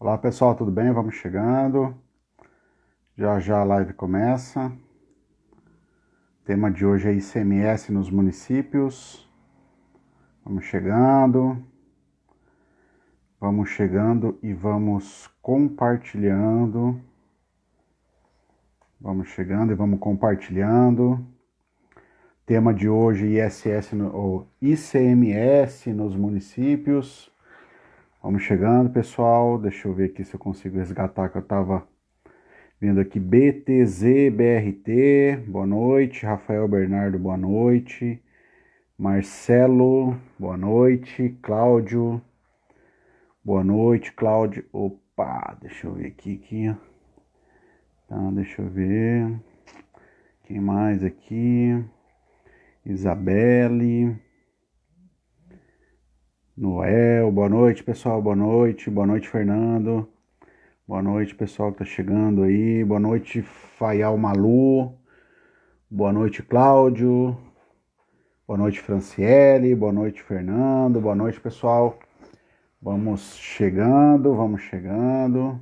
Olá pessoal, tudo bem? Vamos chegando. Já já a live começa. O tema de hoje é ICMS nos municípios. Vamos chegando. Vamos chegando e vamos compartilhando. Vamos chegando e vamos compartilhando. Tema de hoje ou ICMS nos municípios. Vamos chegando, pessoal. Deixa eu ver aqui se eu consigo resgatar que eu estava vindo aqui. BTZBRT, boa noite. Rafael Bernardo, boa noite. Marcelo, boa noite. Cláudio, boa noite. Cláudio, opa, deixa eu ver aqui. Tá, deixa eu ver. Quem mais aqui? Isabelle. Noel, boa noite, pessoal, boa noite. Boa noite, Fernando. Boa noite, pessoal que tá chegando aí. Boa noite, Faial Malu. Boa noite, Cláudio. Boa noite, Franciele. Boa noite, Fernando. Boa noite, pessoal. Vamos chegando, vamos chegando.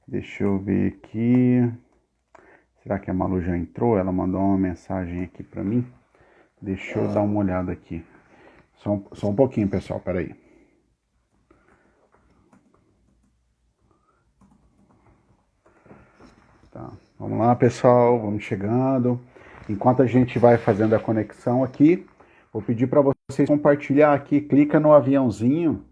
Deixa eu ver aqui. Será que a Malu já entrou? Ela mandou uma mensagem aqui para mim. Deixa eu dar uma olhada aqui. Só um pouquinho, pessoal, peraí. Tá. Vamos lá, pessoal, vamos chegando. Enquanto a gente vai fazendo a conexão aqui, vou pedir para vocês compartilhar aqui, clica no aviãozinho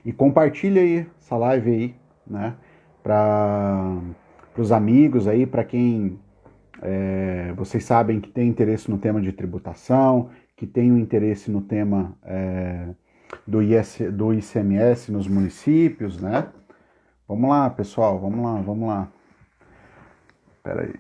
e compartilha aí essa live aí, né? Para os amigos aí, para quem vocês sabem que tem interesse no tema de tributação, que tem um interesse no tema do ICMS nos municípios, né? Vamos lá, pessoal, vamos lá. Espera aí.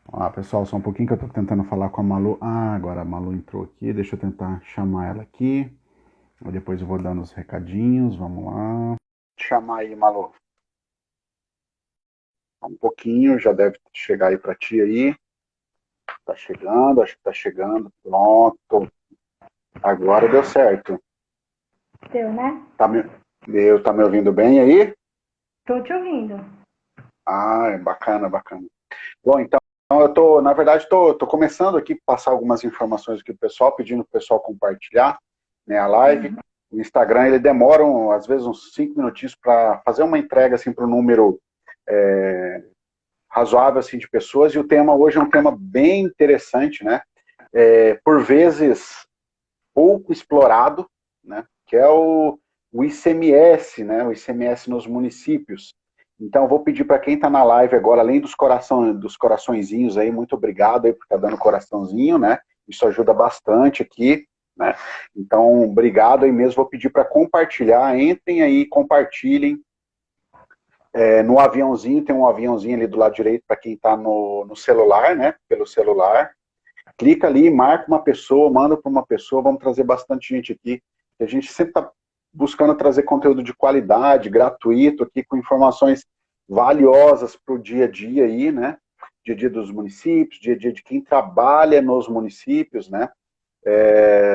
Vamos lá, pessoal, só um pouquinho que eu tô tentando falar com a Malu. Ah, agora a Malu entrou aqui, deixa eu tentar chamar ela aqui. Depois eu vou dando os recadinhos, vamos lá. Chamar aí, Malu. Um pouquinho, já deve chegar aí para ti aí. Tá chegando, acho que tá chegando. Pronto. Agora deu certo. Deu, né? Tá me ouvindo bem aí? Tô te ouvindo. Ah, é bacana, bacana. Bom, então eu tô, na verdade, tô começando aqui a passar algumas informações aqui pro pessoal, pedindo pro pessoal compartilhar, né, a live. O Instagram, ele demora, às vezes, uns 5 minutinhos para fazer uma entrega, assim, para um número razoável, assim, de pessoas. E o tema hoje é um tema bem interessante, né? Por vezes, pouco explorado, né? Que é o ICMS, né? O ICMS nos municípios. Então, eu vou pedir para quem está na live agora, além dos coraçõezinhos aí, muito obrigado aí por estar dando coraçãozinho, né? Isso ajuda bastante aqui, né? Então, obrigado aí mesmo. Vou pedir para compartilhar. Entrem aí, compartilhem. No aviãozinho, tem um aviãozinho ali do lado direito para quem está no celular, né? Pelo celular. Clica ali, marca uma pessoa, manda para uma pessoa. Vamos trazer bastante gente aqui. A gente sempre está buscando trazer conteúdo de qualidade, gratuito, aqui com informações valiosas para o dia a dia aí, né? Dia a dia dos municípios, dia a dia de quem trabalha nos municípios, né?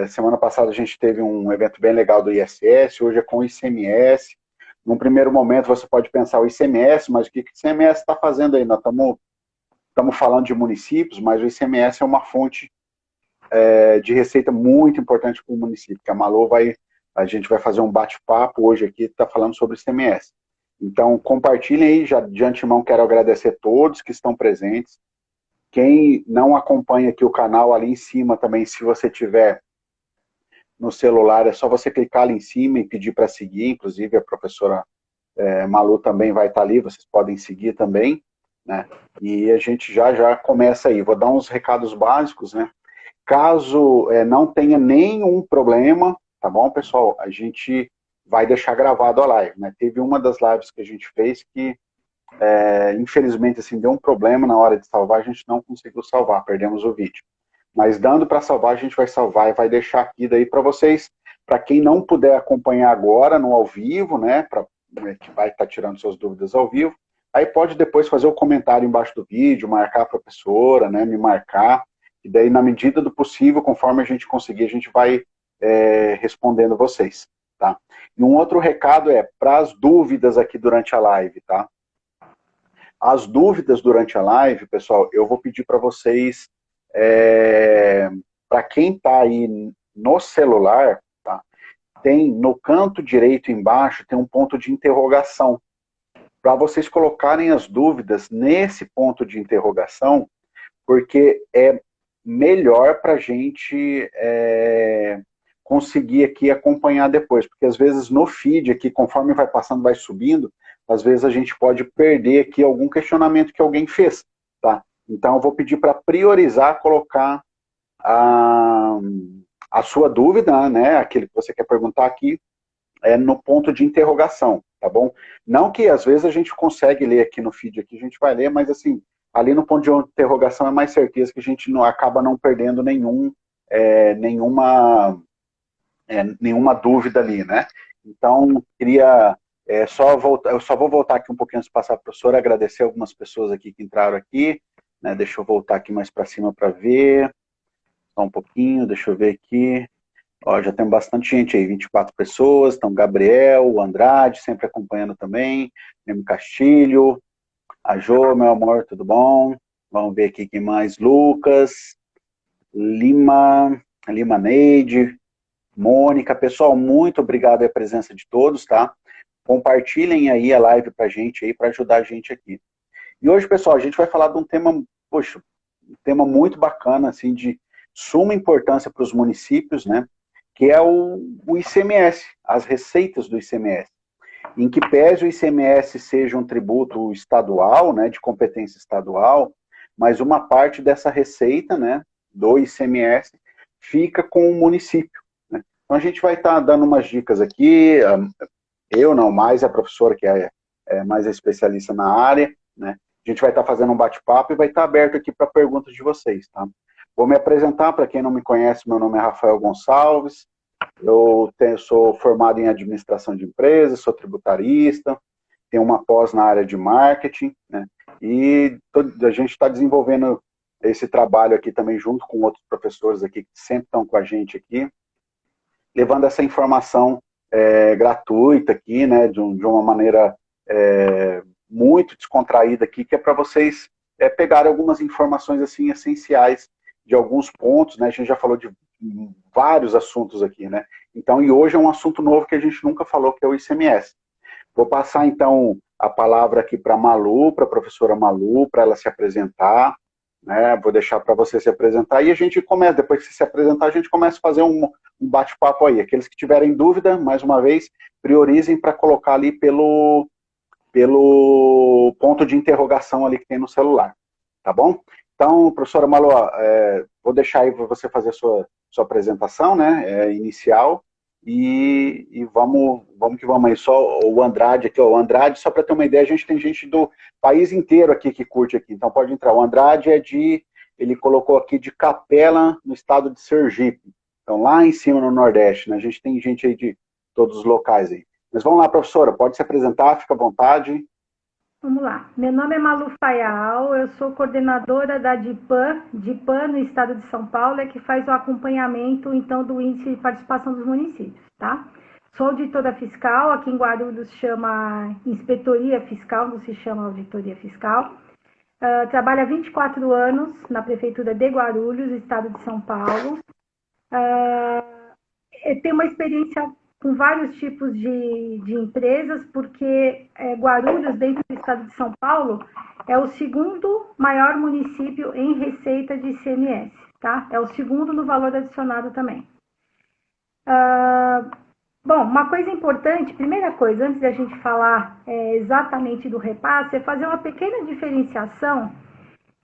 Semana passada a gente teve um evento bem legal do ISS, hoje é com o ICMS. Num primeiro momento você pode pensar o ICMS, mas o que o ICMS está fazendo aí? Nós estamos falando de municípios, mas o ICMS é uma fonte de receita muito importante para o município, que a gente vai fazer um bate-papo hoje aqui, está falando sobre o ICMS. Então, compartilhem aí, já de antemão quero agradecer a todos que estão presentes. Quem não acompanha aqui o canal, ali em cima também, se você tiver no celular, é só você clicar ali em cima e pedir para seguir, inclusive a professora Malu também vai estar ali, vocês podem seguir também, né? E a gente já começa aí. Vou dar uns recados básicos, né? Caso não tenha nenhum problema, tá bom, pessoal? A gente vai deixar gravado a live, né? Teve uma das lives que a gente fez que, infelizmente, assim, deu um problema na hora de salvar, a gente não conseguiu salvar, perdemos o vídeo. Mas dando para salvar, a gente vai salvar e vai deixar aqui daí para vocês, para quem não puder acompanhar agora no ao vivo, né? Que vai estar tirando suas dúvidas ao vivo, aí pode depois fazer o comentário embaixo do vídeo, marcar a professora, né? Me marcar, E daí, na medida do possível, conforme a gente conseguir, a gente vai respondendo vocês, tá? E um outro recado é para as dúvidas aqui durante a live, tá? As dúvidas durante a live, pessoal, eu vou pedir para vocês, para quem está aí no celular, tá? Tem no canto direito embaixo, tem um ponto de interrogação. Para vocês colocarem as dúvidas nesse ponto de interrogação, porque é melhor para a gente conseguir aqui acompanhar depois, porque às vezes no feed aqui, conforme vai passando, vai subindo, às vezes a gente pode perder aqui algum questionamento que alguém fez, tá? Então eu vou pedir para priorizar, colocar a sua dúvida, né, aquele que você quer perguntar aqui, no ponto de interrogação, tá bom? Não que às vezes a gente consegue ler aqui no feed, aqui a gente vai ler, mas assim, ali no ponto de interrogação é mais certeza que a gente não, acaba não perdendo nenhuma dúvida ali, né? Então, queria eu só vou voltar aqui um pouquinho antes de passar para a professora, agradecer algumas pessoas aqui que entraram aqui, né? Deixa eu voltar aqui mais para cima para ver, só um pouquinho, deixa eu ver aqui. Ó, já tem bastante gente aí, 24 pessoas, então Gabriel, o Andrade, sempre acompanhando também, Nemo Castilho, a Jo, meu amor, tudo bom? Vamos ver aqui quem mais, Lucas, Lima Neide, Mônica, pessoal, muito obrigado pela presença de todos, tá? Compartilhem aí a live pra gente aí, para ajudar a gente aqui. E hoje, pessoal, a gente vai falar de um tema, poxa, um tema muito bacana, assim, de suma importância para os municípios, né? Que é o ICMS, as receitas do ICMS. Em que pese o ICMS seja um tributo estadual, né, de competência estadual, mas uma parte dessa receita, né, do ICMS, fica com o município. Né? Então a gente vai estar dando umas dicas aqui, eu não, mais a professora que é mais especialista na área, né? A gente vai estar fazendo um bate-papo e vai estar aberto aqui para perguntas de vocês, tá? Vou me apresentar, para quem não me conhece, meu nome é Rafael Gonçalves, sou formado em administração de empresas, sou tributarista, tenho uma pós na área de marketing, né? E a gente está desenvolvendo esse trabalho aqui também junto com outros professores aqui que sempre estão com a gente aqui, levando essa informação gratuita aqui, né, de uma maneira muito descontraída aqui, que é para vocês pegarem algumas informações assim essenciais de alguns pontos, né? A gente já falou de vários assuntos aqui, né? Então, e hoje é um assunto novo que a gente nunca falou, que é o ICMS. Vou passar, então, a palavra aqui para a Malu, para a professora Malu, para ela se apresentar, né? Vou deixar para você se apresentar e a gente começa, depois que você se apresentar, a gente começa a fazer um bate-papo aí. Aqueles que tiverem dúvida, mais uma vez, priorizem para colocar ali pelo ponto de interrogação ali que tem no celular, tá bom? Então, professora Malu, vou deixar aí para você fazer a sua apresentação, né, inicial, e vamos que vamos aí. Só o Andrade aqui, ó, o Andrade, só para ter uma ideia, a gente tem gente do país inteiro aqui que curte aqui, então pode entrar. O Andrade ele colocou aqui de Capela, no estado de Sergipe, então lá em cima no Nordeste, né, a gente tem gente aí de todos os locais aí. Mas vamos lá, professora, pode se apresentar, fica à vontade. Vamos lá. Meu nome é Malu Fayal, eu sou coordenadora da DIPAN no estado de São Paulo, que faz o acompanhamento, então, do índice de participação dos municípios, tá? Sou auditora fiscal, aqui em Guarulhos chama inspetoria fiscal, não se chama auditoria fiscal. Trabalho há 24 anos na prefeitura de Guarulhos, estado de São Paulo. Tenho uma experiência com vários tipos de empresas, porque Guarulhos, dentro do estado de São Paulo, é o segundo maior município em receita de ICMS, tá? É o segundo no valor adicionado também. Bom, uma coisa importante, primeira coisa, antes da gente falar exatamente do repasse, é fazer uma pequena diferenciação.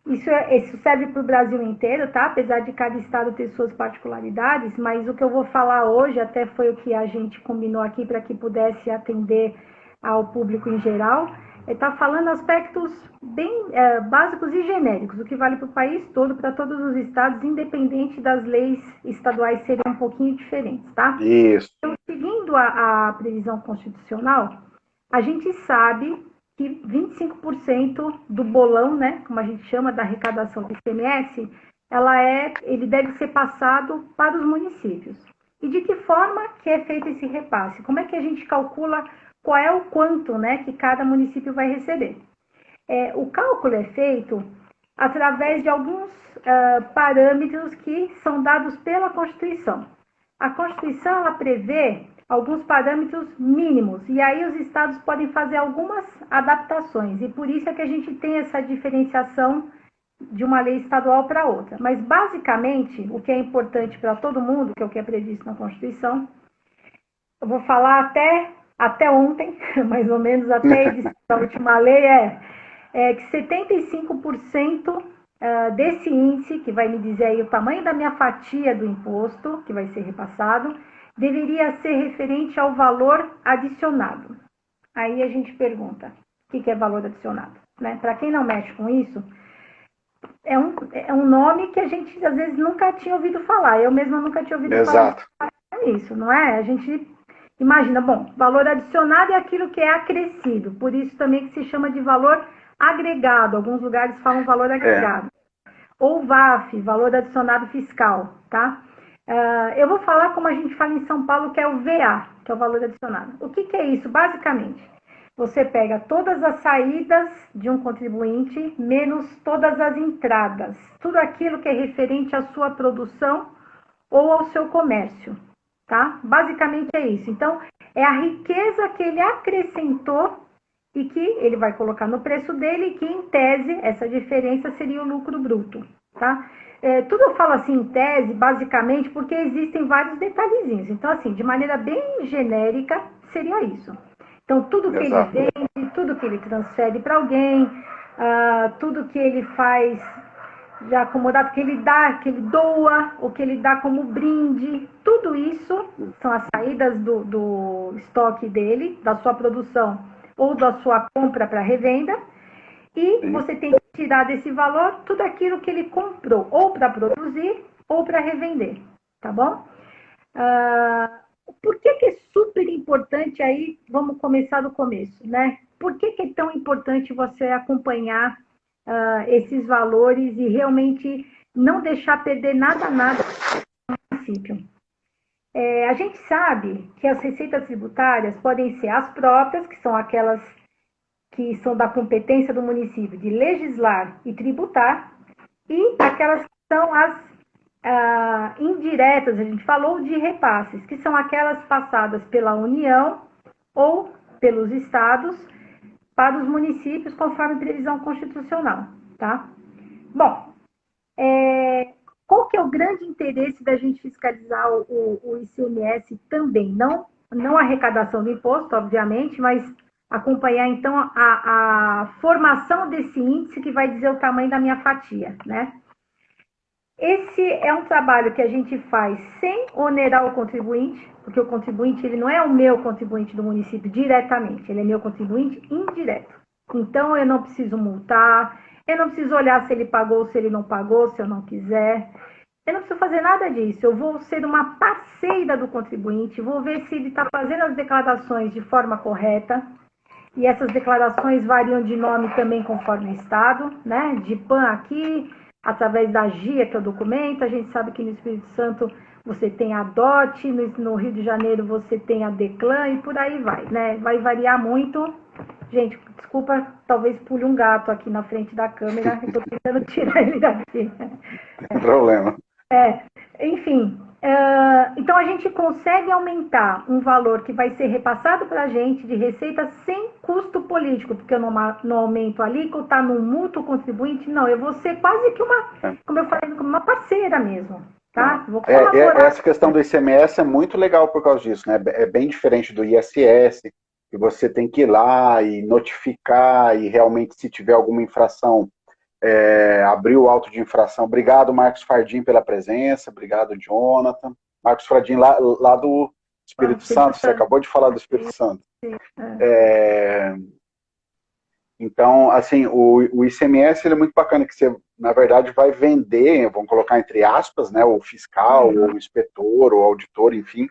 Isso serve para o Brasil inteiro, tá? Apesar de cada estado ter suas particularidades, mas o que eu vou falar hoje até foi o que a gente combinou aqui para que pudesse atender ao público em geral. Está falando aspectos bem básicos e genéricos, o que vale para o país todo, para todos os estados, independente das leis estaduais serem um pouquinho diferentes, tá? Isso. Então, seguindo a previsão constitucional, a gente sabe que 25% do bolão, né, como a gente chama, da arrecadação do ICMS, ele deve ser passado para os municípios. E de que forma que é feito esse repasse? Como é que a gente calcula qual é o quanto, né, que cada município vai receber? O cálculo é feito através de alguns parâmetros que são dados pela Constituição. A Constituição ela prevê alguns parâmetros mínimos, e aí os estados podem fazer algumas adaptações, e por isso é que a gente tem essa diferenciação de uma lei estadual para outra. Mas, basicamente, o que é importante para todo mundo, que é o que é previsto na Constituição, eu vou falar até ontem, mais ou menos, até a edição da última lei, que 75% desse índice, que vai me dizer aí o tamanho da minha fatia do imposto, que vai ser repassado, deveria ser referente ao valor adicionado. Aí a gente pergunta, o que é valor adicionado? Né? Para quem não mexe com isso, é um nome que a gente, às vezes, nunca tinha ouvido falar. Eu mesma nunca tinha ouvido falar nisso, não é? A gente imagina, bom, valor adicionado é aquilo que é acrescido. Por isso também que se chama de valor agregado. Alguns lugares falam valor agregado. Ou VAF, valor adicionado fiscal, tá? Eu vou falar como a gente fala em São Paulo, que é o VA, que é o valor adicionado. O que é isso? Basicamente, você pega todas as saídas de um contribuinte, menos todas as entradas. Tudo aquilo que é referente à sua produção ou ao seu comércio, tá? Basicamente é isso. Então, é a riqueza que ele acrescentou e que ele vai colocar no preço dele, e que, em tese, essa diferença seria o lucro bruto, tá? Tudo eu falo assim em tese, basicamente, porque existem vários detalhezinhos. Então, assim, de maneira bem genérica, seria isso. Então, tudo que ele vende, tudo que ele transfere para alguém, tudo que ele faz de acomodado, que ele dá, que ele doa, ou que ele dá como brinde, tudo isso são as saídas do estoque dele, da sua produção ou da sua compra para revenda, e você tem que tirar desse valor tudo aquilo que ele comprou, ou para produzir, ou para revender, tá bom? Por que é super importante aí, vamos começar do começo, né? Por que é tão importante você acompanhar esses valores e realmente não deixar perder nada no município? A gente sabe que as receitas tributárias podem ser as próprias, que são aquelas que são da competência do município de legislar e tributar, e aquelas que são as indiretas, a gente falou, de repasses, que são aquelas passadas pela União ou pelos estados para os municípios, conforme previsão constitucional, tá? Bom, qual que é o grande interesse da gente fiscalizar o ICMS também? Não a arrecadação do imposto, obviamente, mas acompanhar, então, a formação desse índice que vai dizer o tamanho da minha fatia, né? Esse é um trabalho que a gente faz sem onerar o contribuinte, porque o contribuinte ele não é o meu contribuinte do município diretamente, ele é meu contribuinte indireto. Então, eu não preciso multar, eu não preciso olhar se ele pagou ou se ele não pagou, se eu não quiser. Eu não preciso fazer nada disso. Eu vou ser uma parceira do contribuinte, vou ver se ele está fazendo as declarações de forma correta. E essas declarações variam de nome também conforme o estado, né? De PAN aqui, através da GIA, que é o documento. A gente sabe que no Espírito Santo você tem a DOT, no Rio de Janeiro você tem a DECLAN e por aí vai, né? Vai variar muito. Gente, desculpa, talvez pule um gato aqui na frente da câmera, eu estou tentando tirar ele daqui. Não tem problema. Enfim, então a gente consegue aumentar um valor que vai ser repassado para a gente de receita sem custo político, porque eu não aumento ali, que está no mútuo contribuinte, não, eu vou ser quase que como eu falei, como uma parceira mesmo. Tá? Vou essa questão do ICMS é muito legal por causa disso, né? É bem diferente do ISS, que você tem que ir lá e notificar e realmente se tiver alguma infração, abrir o auto de infração. Obrigado, Marcos Fardim, pela presença. Obrigado, Jonathan. Marcos Fardim, lá do Espírito Santo. Você acabou de falar do Espírito Santo. Então, assim, o ICMS ele é muito bacana, que você, na verdade, vai vender, vamos colocar entre aspas, né, o fiscal, ou o inspetor, ou o auditor, enfim,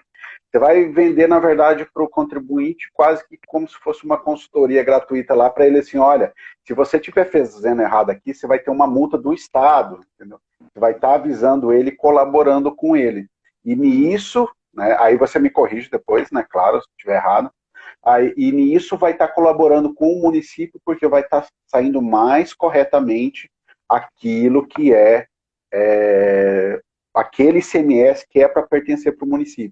Você vai vender, na verdade, para o contribuinte quase que como se fosse uma consultoria gratuita lá para ele assim, olha, se você estiver fazendo errado aqui, você vai ter uma multa do Estado, entendeu? Você vai estar avisando ele, colaborando com ele. E nisso, né, aí você me corrige depois, né, claro, se estiver errado, aí, e nisso vai estar colaborando com o município, porque vai estar saindo mais corretamente aquilo que aquele ICMS que é para pertencer para o município.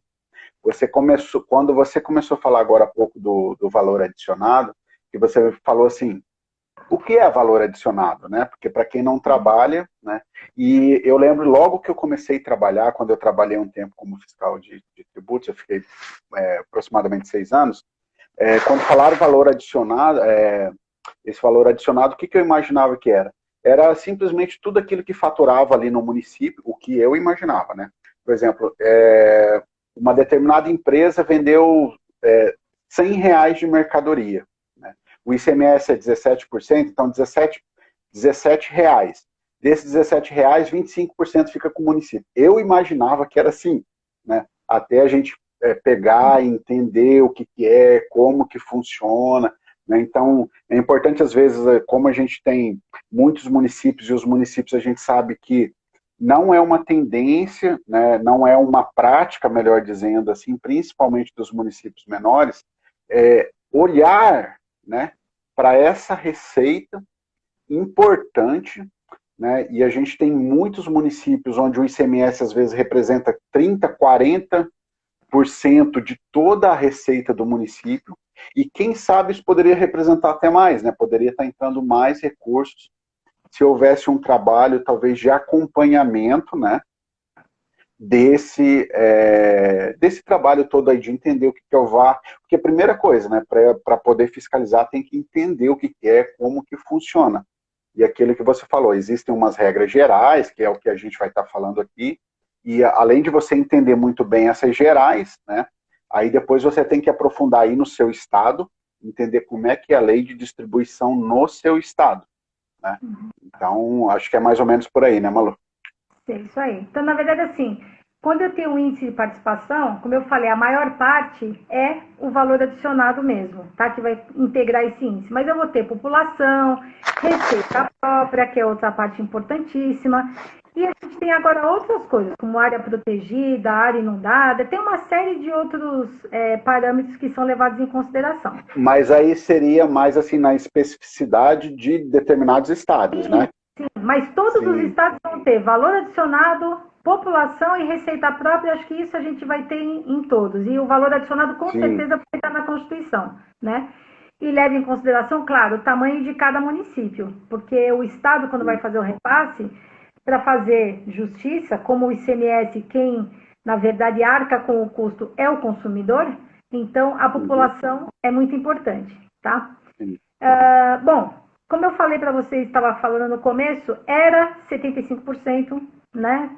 Quando você começou a falar agora há pouco do valor adicionado, que você falou assim, o que é valor adicionado, né? Porque para quem não trabalha, né? E eu lembro logo que eu comecei a trabalhar, quando eu trabalhei um tempo como fiscal de tributos, eu fiquei aproximadamente 6 anos, quando falaram valor adicionado, esse valor adicionado, o que eu imaginava que era? Era simplesmente tudo aquilo que faturava ali no município, o que eu imaginava, né? Por exemplo, uma determinada empresa vendeu R$ 100 de mercadoria. Né? O ICMS é 17%, então 17 reais. Desses 17 reais, 25% fica com o município. Eu imaginava que era assim, né? Até a gente pegar e entender o que é, como que funciona. Né? Então, é importante, às vezes, como a gente tem muitos municípios, e os municípios a gente sabe que não é uma tendência, né, não é uma prática, melhor dizendo assim, principalmente dos municípios menores, olhar, né, para essa receita importante, né, e a gente tem muitos municípios onde o ICMS às vezes representa 30, 40% de toda a receita do município, e quem sabe isso poderia representar até mais, né, poderia estar entrando mais recursos se houvesse um trabalho, talvez, de acompanhamento, né, desse trabalho todo aí, de entender o que é o VAR. Porque a primeira coisa, né, para poder fiscalizar, tem que entender o que é, como que funciona. E aquilo que você falou, existem umas regras gerais, que é o que a gente vai estar falando aqui, e além de você entender muito bem essas gerais, né, aí depois você tem que aprofundar aí no seu estado, entender como é que é a lei de distribuição no seu estado. Né? Então, acho que é mais ou menos por aí, né, Malu? É isso aí. Então, na verdade, assim, quando eu tenho um índice de participação, como eu falei, a maior parte é o valor adicionado mesmo, tá? Que vai integrar esse índice. Mas eu vou ter população, receita própria, que é outra parte importantíssima. E a gente tem agora outras coisas, como área protegida, área inundada, tem uma série de outros parâmetros que são levados em consideração. Mas aí seria mais assim na especificidade de determinados estados, né? Sim, mas todos os estados vão ter valor adicionado, população e receita própria, acho que isso a gente vai ter em todos. E o valor adicionado, com certeza, vai estar na Constituição, né? E leve em consideração, claro, o tamanho de cada município, porque o estado, quando vai fazer o repasse, para fazer justiça, como o ICMS, quem, na verdade, arca com o custo é o consumidor, então a população é muito importante, tá? Bom, como eu falei para vocês, estava falando no começo, era 75%, né,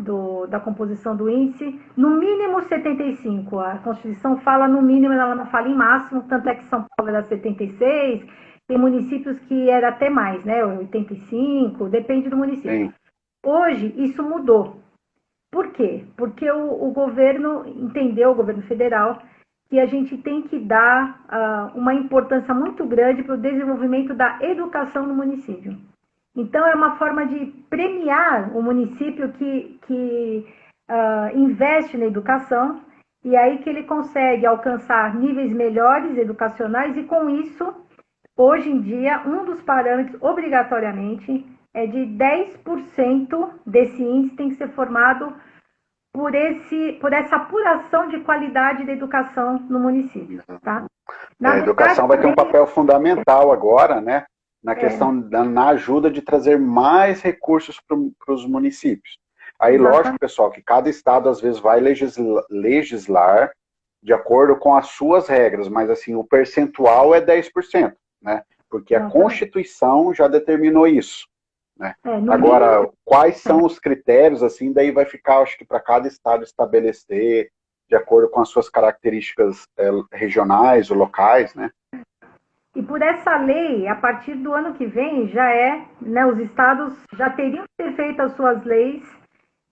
da composição do índice, no mínimo 75%. A Constituição fala no mínimo, ela não fala em máximo, tanto é que São Paulo era 76%, tem municípios que era até mais, né, 85%, depende do município. Sim. Hoje, isso mudou. Por quê? Porque o governo entendeu, o governo federal, que a gente tem que dar uma importância muito grande para o desenvolvimento da educação no município. Então, é uma forma de premiar o município que investe na educação, e aí que ele consegue alcançar níveis melhores educacionais, e com isso, hoje em dia, um dos parâmetros, obrigatoriamente, é de 10% desse índice tem que ser formado por essa apuração de qualidade da educação no município. Tá? A educação vai ter um papel fundamental agora, né? Na questão, na ajuda de trazer mais recursos para os municípios. Aí, lógico, pessoal, que cada estado às vezes vai legislar de acordo com as suas regras, mas assim, o percentual é 10%, né? Porque a Constituição já determinou isso. Né? Agora, mínimo, quais são os critérios, assim, daí vai ficar, acho que para cada estado estabelecer, de acordo com as suas características regionais ou locais, né? E por essa lei, a partir do ano que vem, já né, os estados já teriam que ter feito as suas leis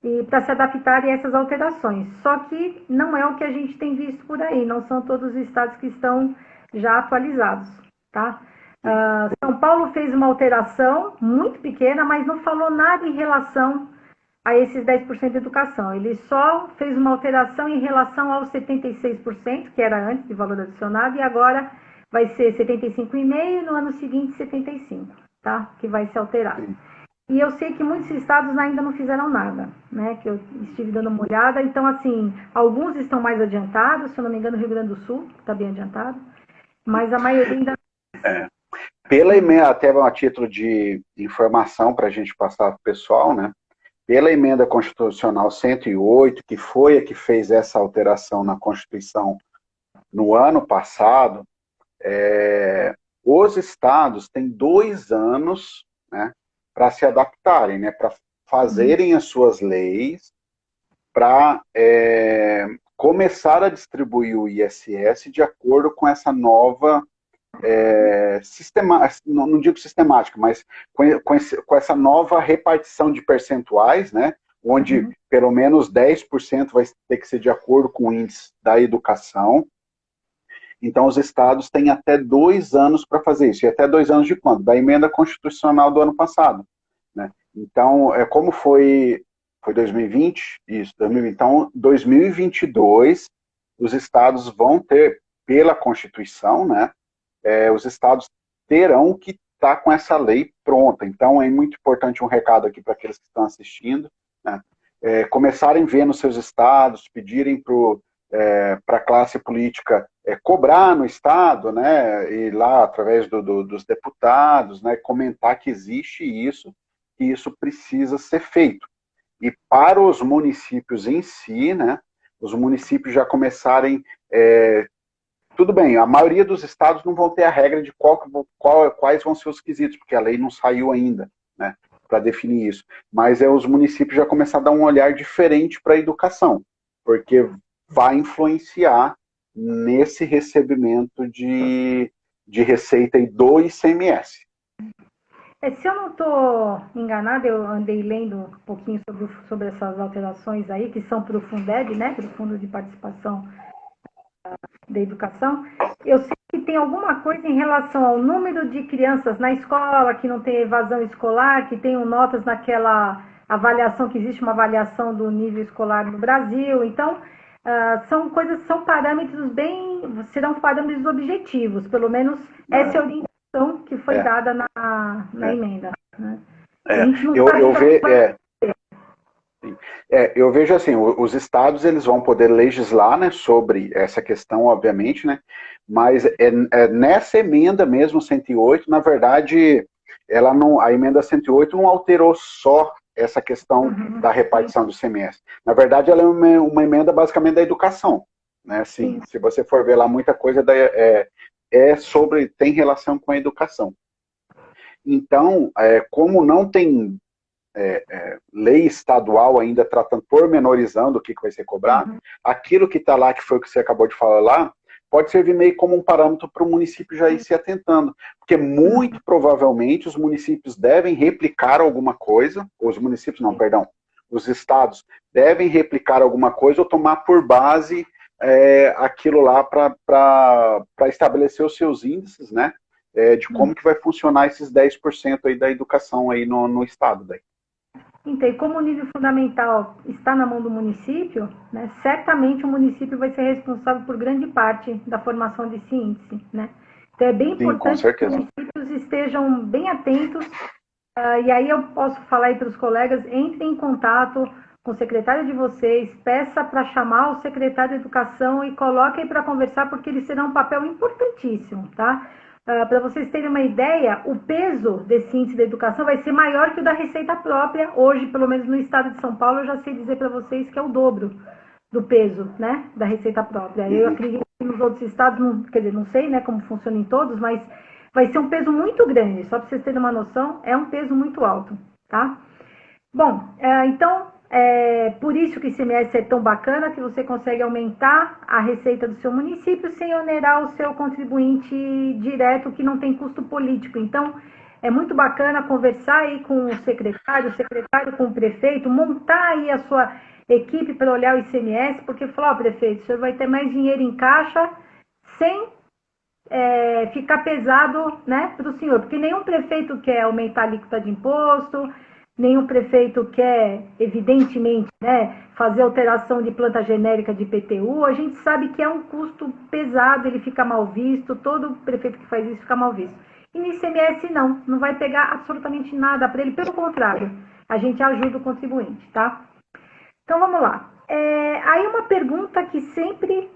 e para se adaptarem a essas alterações. Só que não é o que a gente tem visto por aí, não são todos os estados que estão já atualizados, tá? São Paulo fez uma alteração muito pequena, mas não falou nada em relação a esses 10% de educação. Ele só fez uma alteração em relação aos 76%, que era antes de valor adicionado, e agora vai ser 75,5% e no ano seguinte 75%, tá? Que vai ser alterado. E eu sei que muitos estados ainda não fizeram nada, né? Que eu estive dando uma olhada. Então, assim, alguns estão mais adiantados, se eu não me engano, o Rio Grande do Sul está bem adiantado, mas a maioria ainda. Pela emenda, até a título de informação para a gente passar para o pessoal, né? Pela emenda constitucional 108, que foi a que fez essa alteração na Constituição no ano passado, os estados têm 2 anos, né, para se adaptarem, né, para fazerem as suas leis, para começar a distribuir o ISS de acordo com essa nova não digo sistemática, mas com essa nova repartição de percentuais, né, onde pelo menos 10% vai ter que ser de acordo com o índice da educação. Então, os estados têm até 2 anos para fazer isso. E até 2 anos de quando? Da emenda constitucional do ano passado, né? Então, como foi 2020? Isso, 2020. Então, 2022, os estados vão ter, pela Constituição, né? Os estados terão que estar com essa lei pronta. Então, é muito importante um recado aqui para aqueles que estão assistindo, né? Começarem a ver nos seus estados, pedirem para a classe política cobrar no estado, né, e lá através dos deputados, né, comentar que existe isso, que isso precisa ser feito. E para os municípios em si, né, os municípios já começarem tudo bem, a maioria dos estados não vão ter a regra de quais vão ser os quesitos, porque a lei não saiu ainda, né, para definir isso. Mas os municípios já começar a dar um olhar diferente para a educação, porque vai influenciar nesse recebimento de receita do ICMS. Se eu não estou enganada, eu andei lendo um pouquinho sobre essas alterações aí, que são para o Fundeb, né, para o Fundo de Participação da Educação. Eu sei que tem alguma coisa em relação ao número de crianças na escola, que não tem evasão escolar, que tenham notas naquela avaliação, que existe uma avaliação do nível escolar no Brasil. Então, são parâmetros serão parâmetros objetivos, pelo menos essa é a orientação que foi dada na emenda. Né? Eu vejo assim, os estados eles vão poder legislar, né, sobre essa questão, obviamente, né, mas nessa emenda mesmo, 108, na verdade, a emenda 108 não alterou só essa questão da repartição do ICMS. Na verdade, ela é uma emenda basicamente da educação, né, assim, se você for ver lá, muita coisa tem relação com a educação. Então, como não tem lei estadual ainda tratando, pormenorizando o que vai ser cobrado, aquilo que está lá, que foi o que você acabou de falar lá, pode servir meio como um parâmetro para o município já ir se atentando. Porque muito provavelmente os municípios devem replicar alguma coisa, os estados devem replicar alguma coisa ou tomar por base aquilo lá para estabelecer os seus índices, né? De como que vai funcionar esses 10% aí da educação aí no estado daí. Então, e como o nível fundamental está na mão do município, né, certamente o município vai ser responsável por grande parte da formação desse índice, né? Então é bem importante que os municípios estejam bem atentos, e aí eu posso falar aí para os colegas, entrem em contato com o secretário de vocês, peça para chamar o secretário de Educação e coloquem para conversar, porque eles terão um papel importantíssimo, tá? Para vocês terem uma ideia, o peso desse índice da educação vai ser maior que o da receita própria. Hoje, pelo menos no estado de São Paulo, eu já sei dizer para vocês que é o dobro do peso, né, da receita própria. Eu acredito que nos outros estados, não sei, né, como funciona em todos, mas vai ser um peso muito grande. Só para vocês terem uma noção, é um peso muito alto, tá? Bom, então, por isso que o ICMS é tão bacana, que você consegue aumentar a receita do seu município sem onerar o seu contribuinte direto, que não tem custo político. Então, é muito bacana conversar aí com o secretário com o prefeito, montar aí a sua equipe para olhar o ICMS, porque falar, prefeito, o senhor vai ter mais dinheiro em caixa sem ficar pesado, né, para o senhor, porque nenhum prefeito quer aumentar a alíquota de imposto, nenhum prefeito quer, evidentemente, né, fazer alteração de planta genérica de IPTU. A gente sabe que é um custo pesado, ele fica mal visto, todo prefeito que faz isso fica mal visto. E no ICMS não vai pegar absolutamente nada para ele, pelo contrário, a gente ajuda o contribuinte, tá? Então vamos lá. Aí uma pergunta que sempre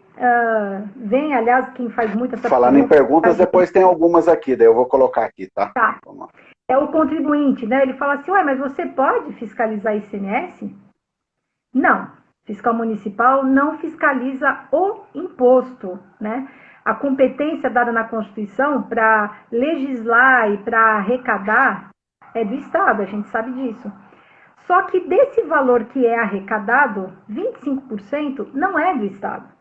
vem, aliás, quem faz muita essa Falando em perguntas, depois tem algumas aqui, daí eu vou colocar aqui, tá? Tá. É o contribuinte, né? Ele fala assim, ué, mas você pode fiscalizar ICMS? Não. Fiscal municipal não fiscaliza o imposto, né? A competência dada na Constituição para legislar e para arrecadar é do Estado, a gente sabe disso. Só que desse valor que é arrecadado, 25% não é do Estado.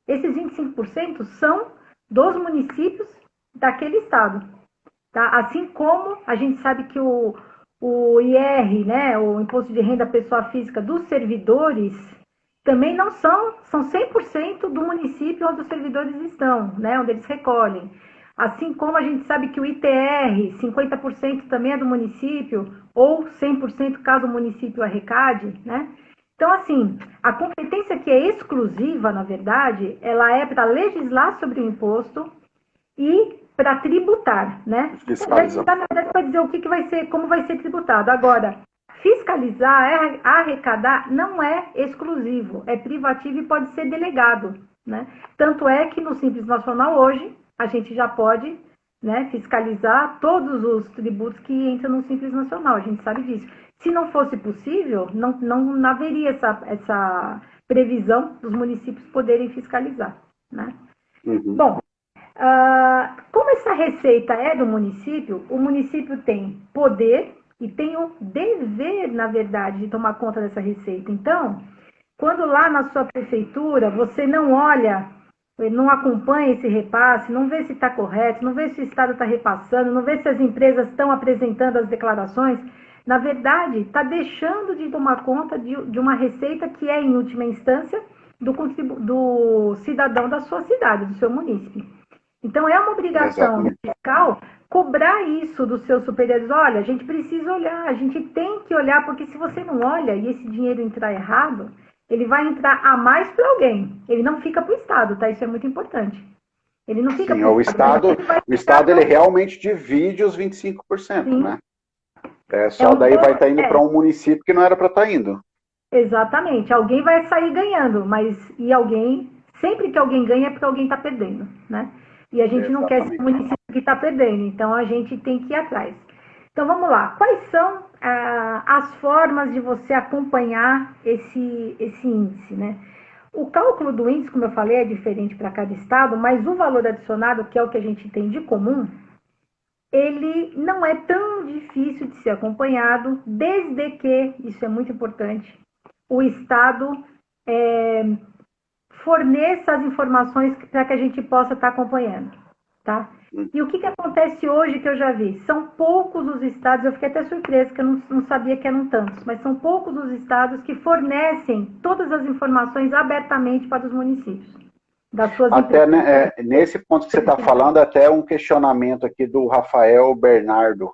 Esses 25% são dos municípios daquele Estado. Tá? Assim como a gente sabe que o IR, né, o Imposto de Renda Pessoa Física dos servidores, também não são 100% do município onde os servidores estão, né, onde eles recolhem. Assim como a gente sabe que o ITR, 50% também é do município, ou 100% caso o município arrecade, né? Então, assim, a competência que é exclusiva, na verdade, ela é para legislar sobre o imposto e para tributar, né? Fiscalizar. Na verdade, para dizer o que vai ser, como vai ser tributado. Agora, fiscalizar, arrecadar, não é exclusivo, é privativo e pode ser delegado, né? Tanto é que no Simples Nacional hoje, a gente já pode, né, fiscalizar todos os tributos que entram no Simples Nacional, a gente sabe disso. Se não fosse possível, não haveria essa previsão dos municípios poderem fiscalizar, né? Uhum. Bom, como essa receita é do município, o município tem poder e tem o dever, na verdade, de tomar conta dessa receita. Então, quando lá na sua prefeitura você não olha, não acompanha esse repasse, não vê se está correto, não vê se o Estado está repassando, não vê se as empresas estão apresentando as declarações, na verdade, está deixando de tomar conta de uma receita que é, em última instância, do cidadão da sua cidade, do seu município. Então, é uma obrigação fiscal cobrar isso dos seus superiores. Olha, a gente precisa olhar, a gente tem que olhar, porque se você não olha e esse dinheiro entrar errado, ele vai entrar a mais para alguém. Ele não fica para o Estado, tá? Isso é muito importante. Ele não fica para o Estado. O Estado, ele realmente divide os 25%, Sim. Né? Daí vai estar indo para um município que não era para estar indo. Exatamente. Alguém vai sair ganhando, sempre que alguém ganha é porque alguém está perdendo, né? E a gente não quer ser o município que está perdendo, então a gente tem que ir atrás. Então vamos lá. Quais são as formas de você acompanhar esse índice, né? O cálculo do índice, como eu falei, é diferente para cada estado, mas o valor adicionado, que é o que a gente tem de comum, ele não é tão difícil de ser acompanhado, desde que, isso é muito importante, o Estado forneça as informações para que a gente possa estar acompanhando, tá? E o que acontece hoje que eu já vi? São poucos os estados, eu fiquei até surpresa, que eu não sabia que eram tantos, mas são poucos os estados que fornecem todas as informações abertamente para os municípios. Das suas até nesse ponto que você está falando, até um questionamento aqui do Rafael Bernardo,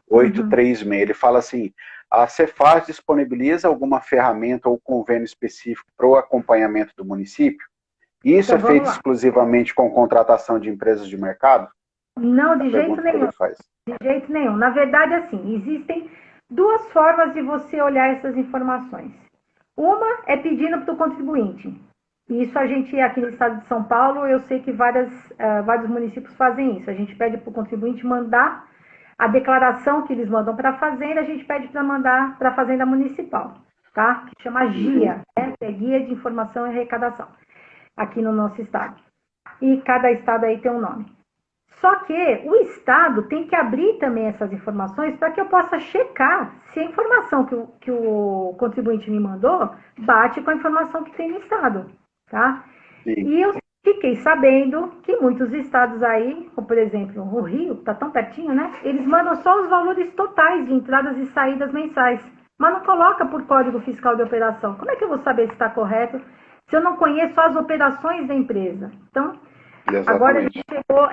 836. Ele fala assim, a Cefaz disponibiliza alguma ferramenta ou convênio específico para o acompanhamento do município? Isso então, é feito exclusivamente com contratação de empresas de mercado? Não, de jeito nenhum. De jeito nenhum. Na verdade, assim, existem duas formas de você olhar essas informações. Uma é pedindo para o contribuinte. Isso a gente, aqui no estado de São Paulo, eu sei que vários municípios fazem isso. A gente pede para o contribuinte mandar a declaração que eles mandam para a Fazenda, a gente pede para mandar para a Fazenda Municipal, tá? Que chama GIA, né? É Guia de Informação e Arrecadação, aqui no nosso estado. E cada estado aí tem um nome. Só que o estado tem que abrir também essas informações para que eu possa checar se a informação que o contribuinte me mandou bate com a informação que tem no estado, tá? Sim. E eu fiquei sabendo que muitos estados aí, como por exemplo o Rio, está tão pertinho, né? Eles mandam só os valores totais de entradas e saídas mensais, mas não coloca por código fiscal de operação. Como é que eu vou saber se está correto se eu não conheço as operações da empresa? Então, agora a gente chegou,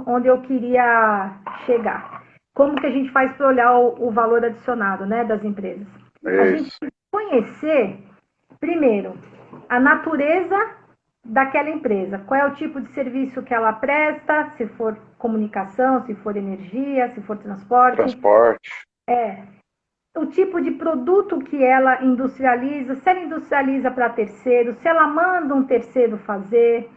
onde eu queria chegar. Como que a gente faz para olhar o valor adicionado, né, das empresas? A gente tem que conhecer, primeiro, a natureza daquela empresa. Qual é o tipo de serviço que ela presta, se for comunicação, se for energia, se for transporte. O tipo de produto que ela industrializa, se ela industrializa para terceiro, se ela manda um terceiro fazer,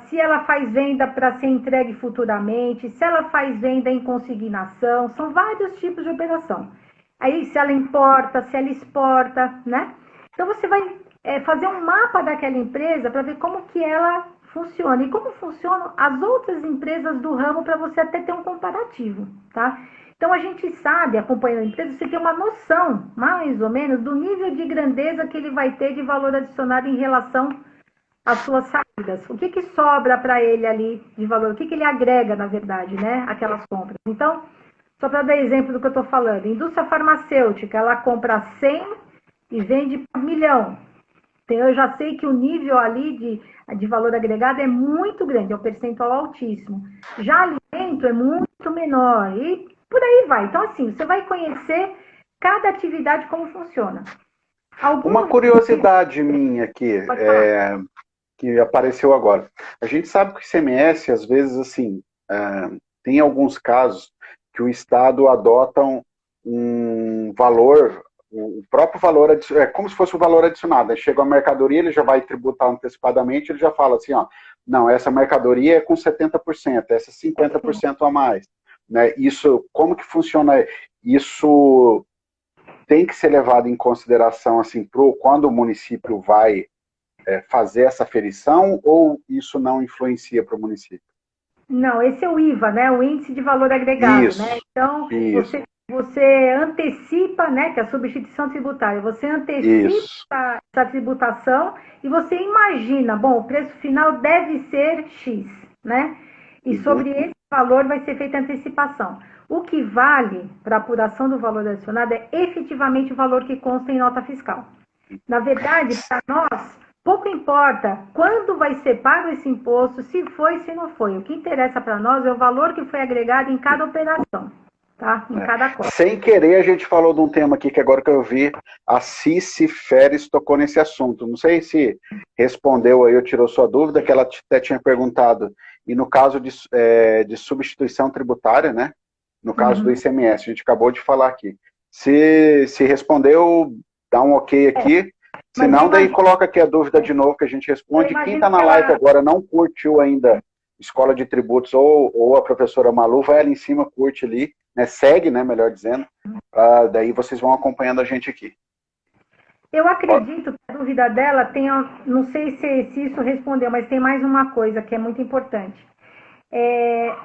se ela faz venda para ser entregue futuramente, se ela faz venda em consignação, são vários tipos de operação. Aí, se ela importa, se ela exporta, né? Então, você vai fazer um mapa daquela empresa para ver como que ela funciona e como funcionam as outras empresas do ramo para você até ter um comparativo, tá? Então, a gente sabe, acompanhando a empresa, você tem uma noção, mais ou menos, do nível de grandeza que ele vai ter de valor adicionado em relação às suas saídas. O que que sobra para ele ali de valor? O que que ele agrega, na verdade, né? Aquelas compras. Então, só para dar exemplo do que eu estou falando, indústria farmacêutica, ela compra 100 e vende por 1 milhão. Então, eu já sei que o nível ali de valor agregado é muito grande, é um percentual altíssimo. Já alimento é muito menor e por aí vai. Então, assim, você vai conhecer cada atividade como funciona. Uma curiosidade minha aqui, que apareceu agora. A gente sabe que o ICMS, às vezes, assim, tem alguns casos que o Estado adota um valor, o próprio valor, como se fosse o valor adicionado. Chega a mercadoria, ele já vai tributar antecipadamente, ele já fala assim, ó, não, essa mercadoria é com 70%, essa 50% a mais. Né? Isso, como que funciona? Isso tem que ser levado em consideração assim, quando o município vai fazer essa aferição, ou isso não influencia para o município? Não, esse é o IVA, né? O índice de valor agregado, isso, né? Então, isso. você antecipa, né? Que é a substituição tributária. Você antecipa essa tributação e você imagina, bom, o preço final deve ser X, né? E sobre esse valor vai ser feita a antecipação. O que vale para a apuração do valor adicionado é efetivamente o valor que consta em nota fiscal. Na verdade, para nós, pouco importa quando vai ser pago esse imposto, se foi, se não foi. O que interessa para nós é o valor que foi agregado em cada operação, tá? Em cada cota. Sem querer, a gente falou de um tema aqui que agora que eu vi, a Cici Feres tocou nesse assunto. Não sei se respondeu aí ou tirou sua dúvida, que ela até tinha perguntado. E no caso de substituição tributária, né? No caso do ICMS, a gente acabou de falar aqui. Se respondeu, dá um ok aqui. Se não, daí coloca aqui a dúvida de novo que a gente responde. Quem está na live agora não curtiu ainda Escola de Tributos ou a professora Malu, vai ali em cima, curte ali, né? Segue, né? Melhor dizendo. Daí vocês vão acompanhando a gente aqui. Eu acredito que a dúvida dela tem, não sei se isso respondeu, mas tem mais uma coisa que é muito importante.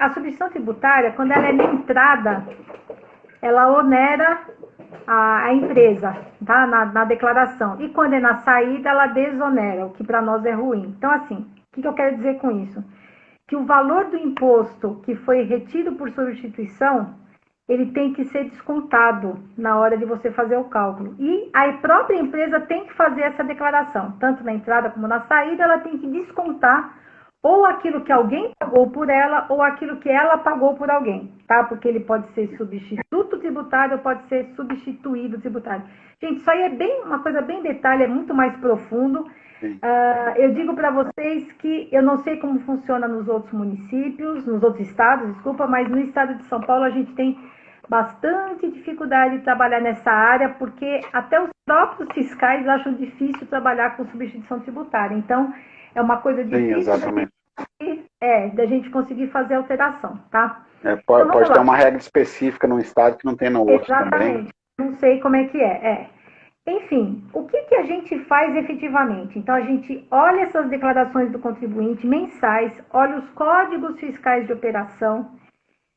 A substituição tributária, quando ela é na entrada, ela onera a empresa, tá? Na declaração. E quando é na saída, ela desonera, o que para nós é ruim. Então, assim, o que eu quero dizer com isso? Que o valor do imposto que foi retido por substituição, ele tem que ser descontado na hora de você fazer o cálculo. E a própria empresa tem que fazer essa declaração, tanto na entrada como na saída, ela tem que descontar ou aquilo que alguém pagou por ela, ou aquilo que ela pagou por alguém, tá? Porque ele pode ser substituto tributário, ou pode ser substituído tributário. Gente, isso aí é uma coisa bem detalhe, é muito mais profundo. Eu digo para vocês que eu não sei como funciona nos outros municípios, nos outros estados, desculpa, mas no estado de São Paulo a gente tem bastante dificuldade de trabalhar nessa área, porque até os próprios fiscais acham difícil trabalhar com substituição tributária. Então, é uma coisa difícil da gente conseguir fazer alteração, tá? Pode ter uma regra específica num estado que não tem no outro também. Exatamente. Não sei como é que é. Enfim, o que a gente faz efetivamente? Então, a gente olha essas declarações do contribuinte mensais, olha os códigos fiscais de operação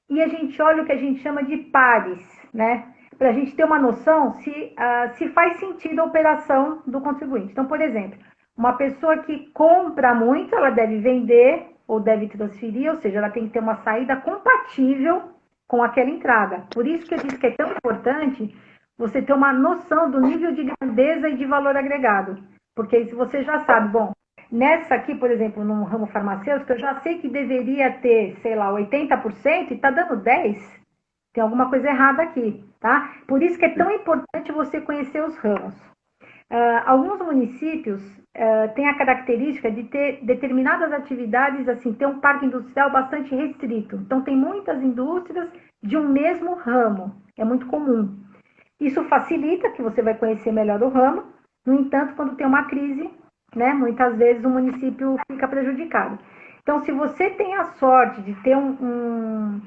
e a gente olha o que a gente chama de pares, né? Para a gente ter uma noção se faz sentido a operação do contribuinte. Então, por exemplo, Uma pessoa que compra muito, ela deve vender ou deve transferir, ou seja, ela tem que ter uma saída compatível com aquela entrada. Por isso que eu disse que é tão importante você ter uma noção do nível de grandeza e de valor agregado. Porque se você já sabe, bom, nessa aqui, por exemplo, no ramo farmacêutico, eu já sei que deveria ter, sei lá, 80% e está dando 10%. Tem alguma coisa errada aqui, tá? Por isso que é tão importante você conhecer os ramos. Alguns municípios têm a característica de ter determinadas atividades, assim, ter um parque industrial bastante restrito. Então, tem muitas indústrias de um mesmo ramo. É muito comum. Isso facilita que você vai conhecer melhor o ramo. No entanto, quando tem uma crise, né, muitas vezes o município fica prejudicado. Então, se você tem a sorte de ter um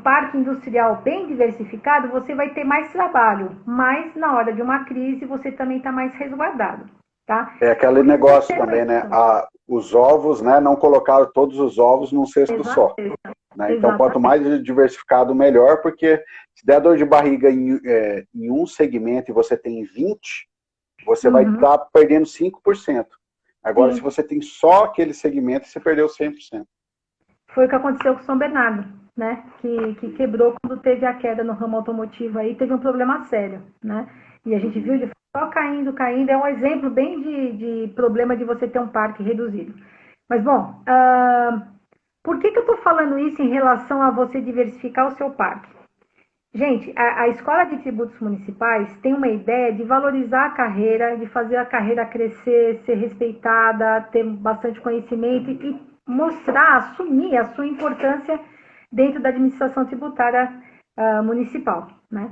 parque industrial bem diversificado, você vai ter mais trabalho, mas na hora de uma crise você também está mais resguardado, tá? É aquele negócio também, né? Os ovos, né? Não colocaram todos os ovos num cesto só. Né? Então, quanto mais diversificado, melhor, porque se der dor de barriga em um segmento e você tem 20, você vai estar perdendo 5%. Agora, se você tem só aquele segmento, você perdeu 100%. Foi o que aconteceu com São Bernardo, né? Que quebrou quando teve a queda no ramo automotivo aí, teve um problema sério, né? E a gente viu ele só caindo. É um exemplo bem de problema de você ter um parque reduzido. Mas, bom, por que eu estou falando isso em relação a você diversificar o seu parque? Gente, a Escola de Tributos Municipais tem uma ideia de valorizar a carreira, de fazer a carreira crescer, ser respeitada, ter bastante conhecimento e mostrar, assumir a sua importância dentro da administração tributária municipal, né?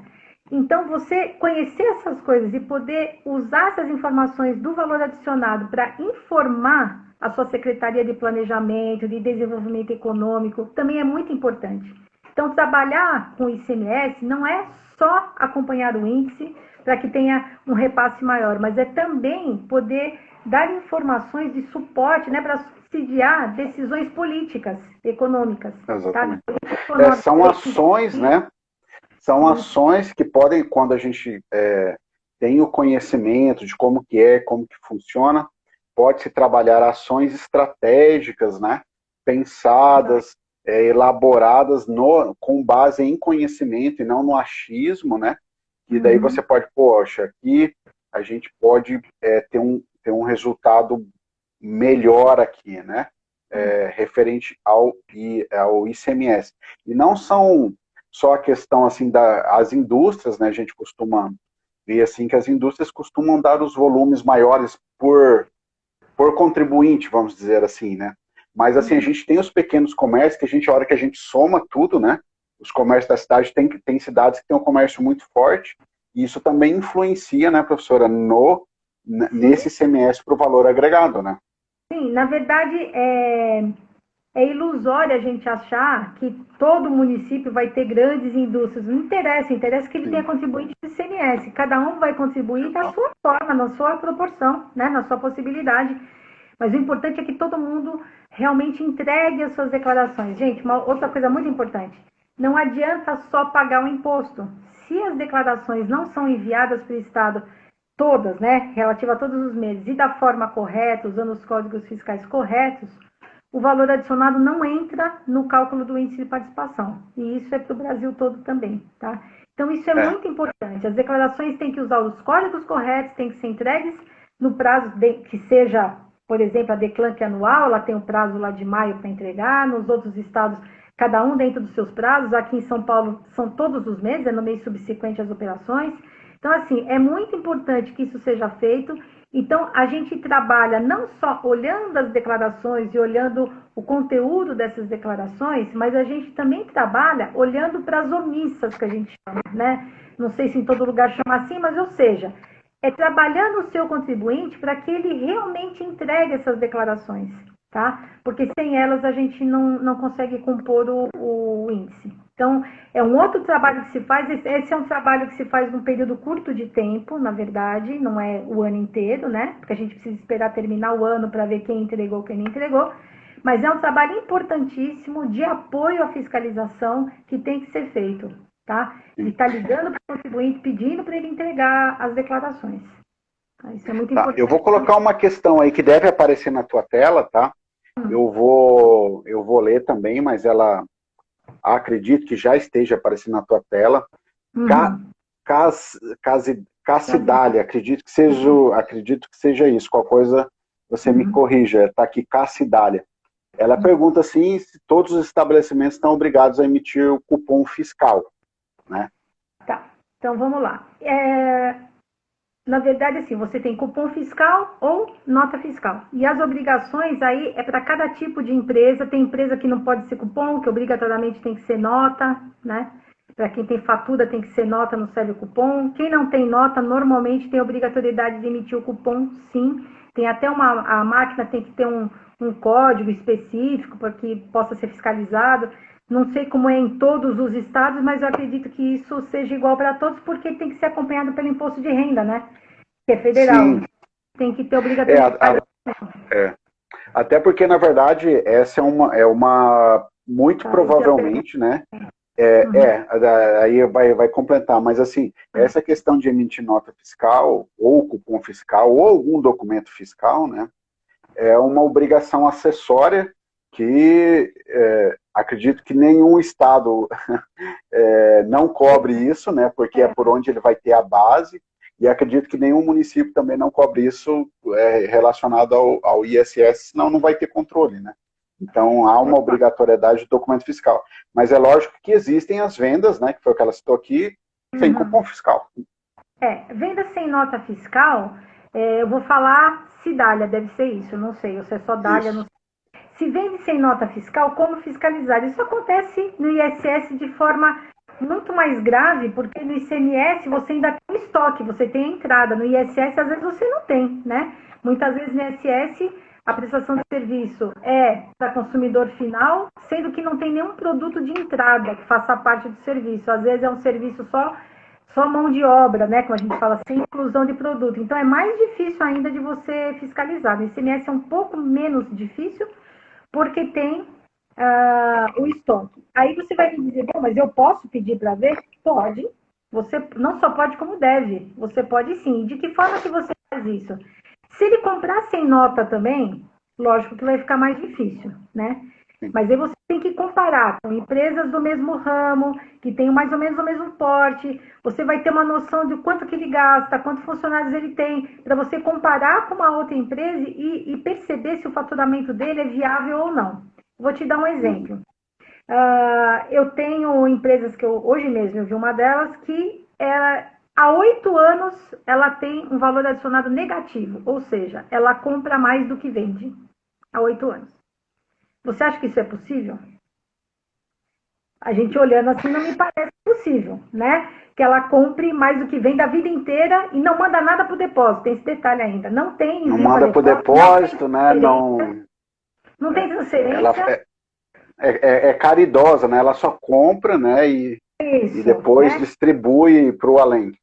Então, você conhecer essas coisas e poder usar essas informações do valor adicionado para informar a sua Secretaria de Planejamento, de Desenvolvimento Econômico, também é muito importante. Então, trabalhar com o ICMS não é só acompanhar o índice para que tenha um repasse maior, mas é também poder dar informações de suporte, né, para subsidiar decisões políticas, econômicas. Exatamente. Tá? São ações, né? São ações que podem, quando a gente tem o conhecimento de como que funciona, pode-se trabalhar ações estratégicas, né? Pensadas, elaboradas com base em conhecimento e não no achismo, né? E daí você pode, poxa, aqui a gente pode ter um resultado melhor aqui, né? Referente ao ICMS. E não são só a questão assim as indústrias, né? A gente costuma ver assim que as indústrias costumam dar os volumes maiores por contribuinte, vamos dizer assim, né? Mas assim, a gente tem os pequenos comércios que a hora que a gente soma tudo, né? Os comércios da cidade tem cidades que têm um comércio muito forte, e isso também influencia, né, professora, nesse ICMS para o valor agregado, né? Sim, na verdade, é ilusório a gente achar que todo município vai ter grandes indústrias. Não interessa que ele tenha contribuinte do ICMS. Cada um vai contribuir da sua forma, na sua proporção, né, na sua possibilidade. Mas o importante é que todo mundo realmente entregue as suas declarações. Gente, uma outra coisa muito importante. Não adianta só pagar o imposto. Se as declarações não são enviadas para o Estado, todas, né, relativa a todos os meses, e da forma correta, usando os códigos fiscais corretos, o valor adicionado não entra no cálculo do índice de participação. E isso é para o Brasil todo também, tá? Então, isso é muito importante. As declarações têm que usar os códigos corretos, têm que ser entregues no prazo que seja, por exemplo, a Declan, que é anual, ela tem um prazo lá de maio para entregar. Nos outros estados, cada um dentro dos seus prazos. Aqui em São Paulo, são todos os meses, é no mês subsequente às operações. Então, assim, é muito importante que isso seja feito. Então, a gente trabalha não só olhando as declarações e olhando o conteúdo dessas declarações, mas a gente também trabalha olhando para as omissas, que a gente chama, né? Não sei se em todo lugar chama assim, mas, ou seja, é trabalhando o seu contribuinte para que ele realmente entregue essas declarações, tá? Porque sem elas a gente não consegue compor o índice. Então, é um outro trabalho que se faz. Esse é um trabalho que se faz num período curto de tempo, na verdade, não é o ano inteiro, né? Porque a gente precisa esperar terminar o ano para ver quem entregou, quem não entregou. Mas é um trabalho importantíssimo de apoio à fiscalização que tem que ser feito, tá? E está ligando para o contribuinte, pedindo para ele entregar as declarações. Isso é muito Tá, importante. eu vou colocar uma questão aí que deve aparecer na tua tela, tá? Eu vou ler também, mas ela acredito que já esteja aparecendo na tua tela. Uhum. Cassidália, acredito que seja isso. Qual coisa você me Uhum. corrija. Está aqui Cassidália. Ela pergunta assim se todos os estabelecimentos estão obrigados a emitir o cupom fiscal, né? Tá, então vamos lá. Na verdade, assim, você tem cupom fiscal ou nota fiscal. E as obrigações aí é para cada tipo de empresa. Tem empresa que não pode ser cupom, que obrigatoriamente tem que ser nota, né? Para quem tem fatura tem que ser nota, não serve o cupom. Quem não tem nota, normalmente tem obrigatoriedade de emitir o cupom, sim. Tem até a máquina tem que ter um código específico para que possa ser fiscalizado. Não sei como é em todos os estados, mas eu acredito que isso seja igual para todos, porque tem que ser acompanhado pelo imposto de renda, né? Que é federal. Sim. Tem que ter É, obrigatoriedade. até porque, na verdade, essa é uma muito provavelmente, né? Aí vai completar, mas assim, essa questão de emitir nota fiscal, ou cupom fiscal, ou algum documento fiscal, né? É uma obrigação acessória que acredito que nenhum estado não cobre isso, né? Porque é por onde ele vai ter a base, e acredito que nenhum município também não cobre isso relacionado ao ISS, senão não vai ter controle, né? Então, há uma obrigatoriedade de documento fiscal. Mas é lógico que existem as vendas, né, que foi o que ela citou aqui, sem cupom fiscal. Venda sem nota fiscal, eu vou falar se Dália, deve ser isso, não sei, ou se é só Dália, não Isso. sei. Se vende sem nota fiscal, como fiscalizar? Isso acontece no ISS de forma muito mais grave, porque no ICMS você ainda tem estoque, você tem a entrada. No ISS, às vezes, você não tem, né? Muitas vezes no ISS, a prestação de serviço é para consumidor final, sendo que não tem nenhum produto de entrada que faça parte do serviço. Às vezes é um serviço só mão de obra, né? Como a gente fala, sem inclusão de produto. Então é mais difícil ainda de você fiscalizar. No ICMS é um pouco menos difícil, porque tem o estoque. Aí você vai me dizer, bom, mas eu posso pedir para ver? Pode. Você não só pode, como deve. Você pode sim. De que forma que você faz isso? Se ele comprar sem nota também, lógico que vai ficar mais difícil, né? Mas aí você tem que comparar com empresas do mesmo ramo, que tem mais ou menos o mesmo porte. Você vai ter uma noção de quanto que ele gasta, quantos funcionários ele tem, para você comparar com uma outra empresa e perceber se o faturamento dele é viável ou não. Vou te dar um exemplo. Eu tenho empresas que hoje mesmo eu vi uma delas que há 8 anos ela tem um valor adicionado negativo, ou seja, ela compra mais do que vende há 8 anos. Você acha que isso é possível? A gente olhando assim não me parece possível, né? Que ela compre mais do que vende a vida inteira e não manda nada para o depósito. Tem esse detalhe ainda. Não tem Não envio para manda para o depósito, né? Não tem Ela transferência. é caridosa, né? Ela só compra, né? E depois né? distribui para o além.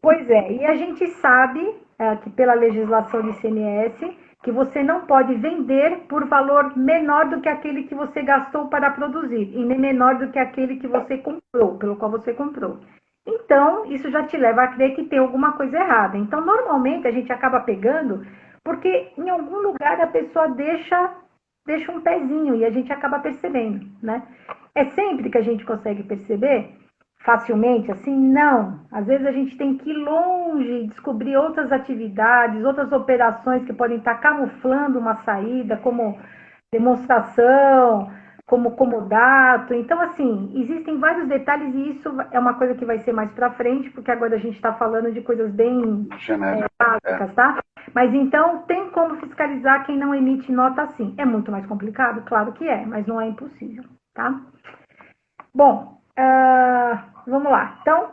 Pois é, e a gente sabe que pela legislação de ICMS que você não pode vender por valor menor do que aquele que você gastou para produzir e nem menor do que aquele que você comprou, pelo qual você comprou. Então, isso já te leva a crer que tem alguma coisa errada. Então, normalmente a gente acaba pegando porque em algum lugar a pessoa deixa um pezinho e a gente acaba percebendo, né? É sempre que a gente consegue perceber facilmente assim? Não. Às vezes a gente tem que ir longe, descobrir outras atividades, outras operações que podem estar camuflando uma saída, como demonstração, como comodato. Então, assim, existem vários detalhes e isso é uma coisa que vai ser mais para frente, porque agora a gente está falando de coisas bem básicas, tá? Mas então, tem como fiscalizar quem não emite nota assim? É muito mais complicado? Claro que é, mas não é impossível, tá? Bom, vamos lá. Então,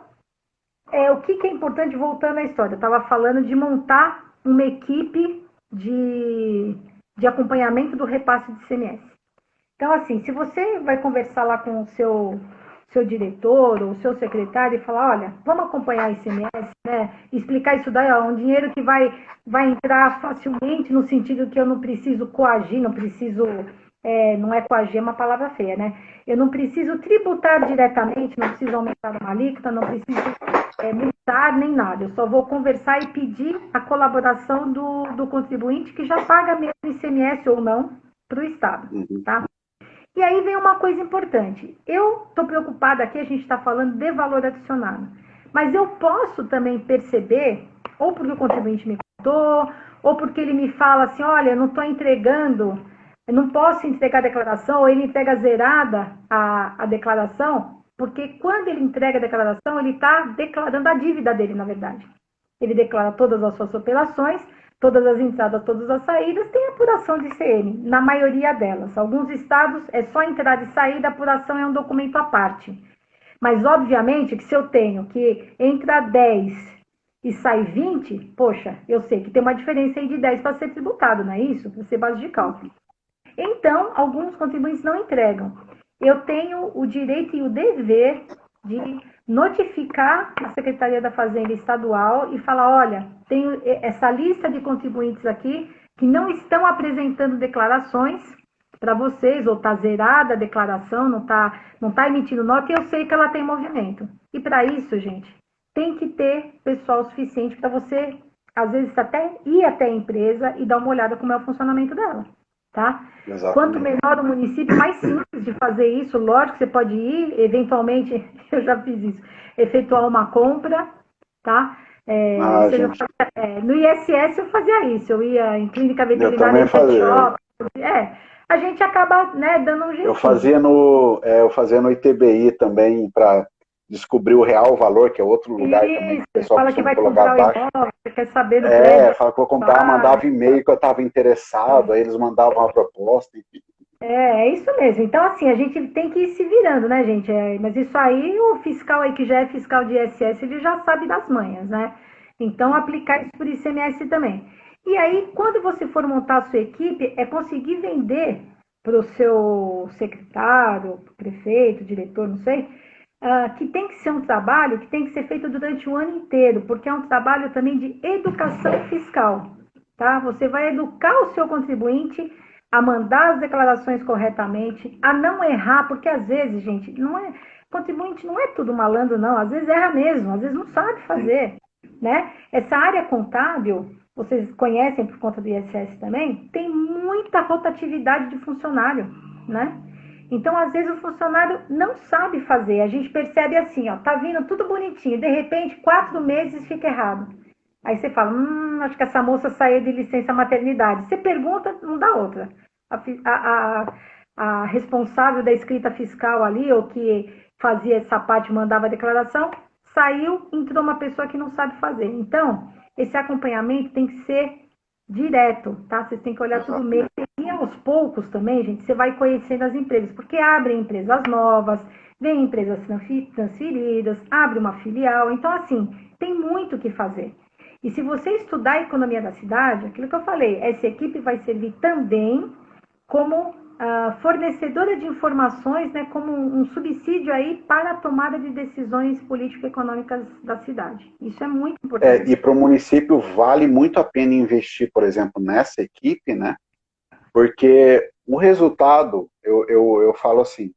o que é importante, voltando à história? Eu estava falando de montar uma equipe de acompanhamento do repasse de ICMS. Então, assim, se você vai conversar lá com o seu diretor ou seu secretário e falar, olha, vamos acompanhar ICMS, né? Explicar isso daí, ó, um dinheiro que vai entrar facilmente no sentido que eu não preciso coagir, não preciso não é coagir, é uma palavra feia, né? Eu não preciso tributar diretamente, não preciso aumentar uma alíquota, não preciso multar nem nada. Eu só vou conversar e pedir a colaboração do contribuinte que já paga mesmo ICMS ou não para o Estado, tá? E aí vem uma coisa importante. Eu estou preocupada aqui, a gente está falando de valor adicionado. Mas eu posso também perceber, ou porque o contribuinte me contou, ou porque ele me fala assim, olha, eu não estou entregando, eu não posso entregar a declaração, ou ele entrega zerada a declaração, porque quando ele entrega a declaração, ele está declarando a dívida dele, na verdade. Ele declara todas as suas operações, todas as entradas, todas as saídas, tem apuração de ICM, na maioria delas. Alguns estados é só entrada e saída, a apuração é um documento à parte. Mas, obviamente, que se eu tenho que entra 10 e sai 20, poxa, eu sei que tem uma diferença aí de 10 para ser tributado, não é isso? Para ser base de cálculo. Então, alguns contribuintes não entregam. Eu tenho o direito e o dever de notificar a Secretaria da Fazenda Estadual e falar, olha, tenho essa lista de contribuintes aqui que não estão apresentando declarações para vocês, ou está zerada a declaração, não tá emitindo nota, e eu sei que ela tem movimento. E para isso, gente, tem que ter pessoal suficiente para você, às vezes, até ir até a empresa e dar uma olhada como é o funcionamento dela, tá? Exatamente. Quanto menor o município, mais simples de fazer isso. Lógico que você pode ir, eventualmente, eu já fiz isso, efetuar uma compra, tá? No ISS eu fazia isso, eu ia em clínica veterinária, eu também fazia. A gente acaba, né, dando um jeito. Eu fazia no ITBI também, para descobrir o real valor, que é outro lugar também que o pessoal fala que vai colocar comprar abaixo. o imóvel, você quer saber do prédio. Fala que vou comprar, mandava e-mail que eu estava interessado, aí eles mandavam uma proposta, enfim. É isso mesmo. Então, assim, a gente tem que ir se virando, né, gente? Mas isso aí, o fiscal aí que já é fiscal de ISS, ele já sabe das manhas, né? Então, aplicar isso por ICMS também. E aí, quando você for montar a sua equipe, é conseguir vender para o seu secretário, prefeito, diretor, não sei, que tem que ser um trabalho que tem que ser feito durante o ano inteiro, porque é um trabalho também de educação fiscal, tá? Você vai educar o seu contribuinte a mandar as declarações corretamente, a não errar, porque às vezes, gente, contribuinte não é tudo malandro, não, às vezes erra mesmo, às vezes não sabe fazer, né? Essa área contábil, vocês conhecem por conta do ISS também, tem muita rotatividade de funcionário, né? Então, às vezes, o funcionário não sabe fazer. A gente percebe assim, ó, tá vindo tudo bonitinho, de repente, 4 meses fica errado. Aí você fala, acho que essa moça saiu de licença maternidade. Você pergunta, não dá outra. A responsável da escrita fiscal ali, ou que fazia essa parte, mandava a declaração, saiu, entrou uma pessoa que não sabe fazer. Então, esse acompanhamento tem que ser direto, tá? Vocês têm que olhar tudo meio. E aos poucos também, gente, você vai conhecendo as empresas, porque abrem empresas novas, vem empresas transferidas, abre uma filial. Então, assim, tem muito o que fazer. E se você estudar a economia da cidade, aquilo que eu falei, essa equipe vai servir também como fornecedora de informações, né, como um subsídio aí para a tomada de decisões político-econômicas da cidade. Isso é muito importante. E para o município vale muito a pena investir, por exemplo, nessa equipe, né? Porque o resultado, eu falo assim,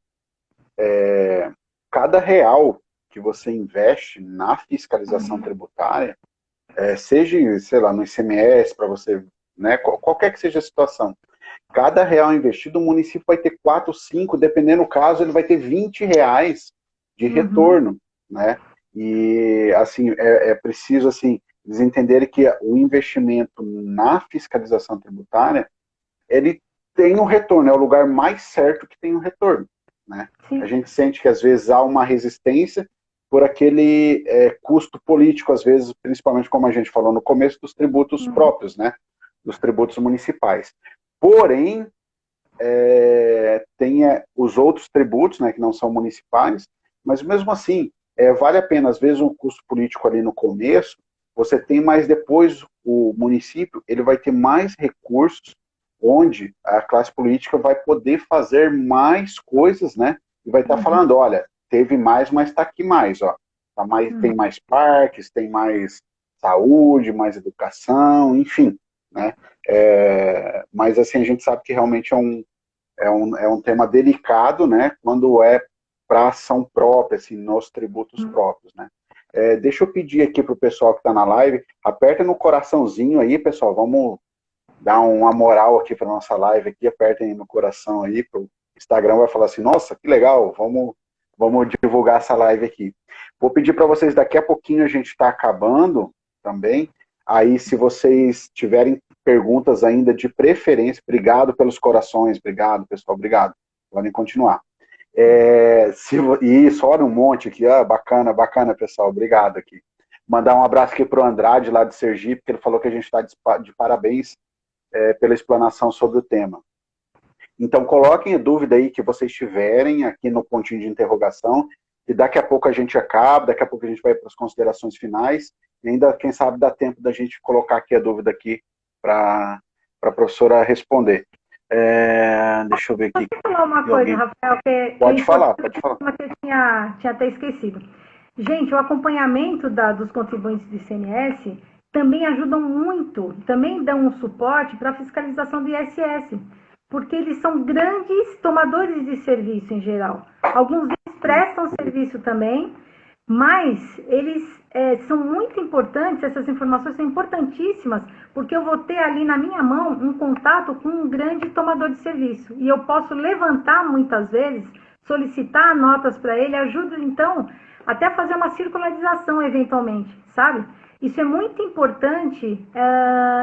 cada real que você investe na fiscalização tributária, seja, sei lá, no ICMS, para você, né, qualquer que seja a situação, cada real investido, o município vai ter 4, 5, dependendo do caso, ele vai ter 20 reais de retorno, né? E, assim, é preciso, assim, eles entenderem que o investimento na fiscalização tributária, ele tem um retorno, é o lugar mais certo que tem um retorno, né? A gente sente que, às vezes, há uma resistência por aquele custo político, às vezes, principalmente, como a gente falou no começo, dos tributos próprios, né? Dos tributos municipais. Porém, tem os outros tributos, né, que não são municipais, mas mesmo assim, vale a pena, às vezes, um custo político ali no começo, você tem, mas depois o município, ele vai ter mais recursos, onde a classe política vai poder fazer mais coisas, né, e vai estar falando, olha, teve mais, mas está aqui mais, ó. Tem mais parques, tem mais saúde, mais educação, enfim, né? Mas assim, a gente sabe que realmente é um tema delicado, né? Quando é para ação própria, assim, nos tributos próprios, né? Deixa eu pedir aqui para o pessoal que está na live, aperta no coraçãozinho aí, pessoal, vamos dar uma moral aqui para nossa live aqui, apertem no coração aí, o Instagram vai falar assim, nossa, que legal, vamos divulgar essa live aqui. Vou pedir para vocês, daqui a pouquinho a gente está acabando também, aí se vocês tiverem perguntas ainda de preferência, obrigado pelos corações, obrigado pessoal, obrigado, podem continuar. Isso, olha um monte aqui, bacana, bacana pessoal, obrigado aqui. Mandar um abraço aqui para o Andrade, lá de Sergipe, que ele falou que a gente está de parabéns pela explanação sobre o tema. Então, coloquem a dúvida aí que vocês tiverem aqui no pontinho de interrogação, e daqui a pouco a gente acaba, daqui a pouco a gente vai para as considerações finais, e ainda, quem sabe, dá tempo da gente colocar aqui a dúvida aqui para a professora responder. Deixa eu ver aqui. Posso falar uma coisa, Rafael? Pode falar. Que eu tinha até esquecido. Gente, o acompanhamento dos contribuintes do ICMS também ajudam muito, também dão um suporte para a fiscalização do ISS, porque eles são grandes tomadores de serviço em geral. Alguns deles prestam serviço também, mas eles são muito importantes, essas informações são importantíssimas, porque eu vou ter ali na minha mão um contato com um grande tomador de serviço. E eu posso levantar muitas vezes, solicitar notas para ele, ajuda então até a fazer uma circularização eventualmente, sabe? Isso é muito importante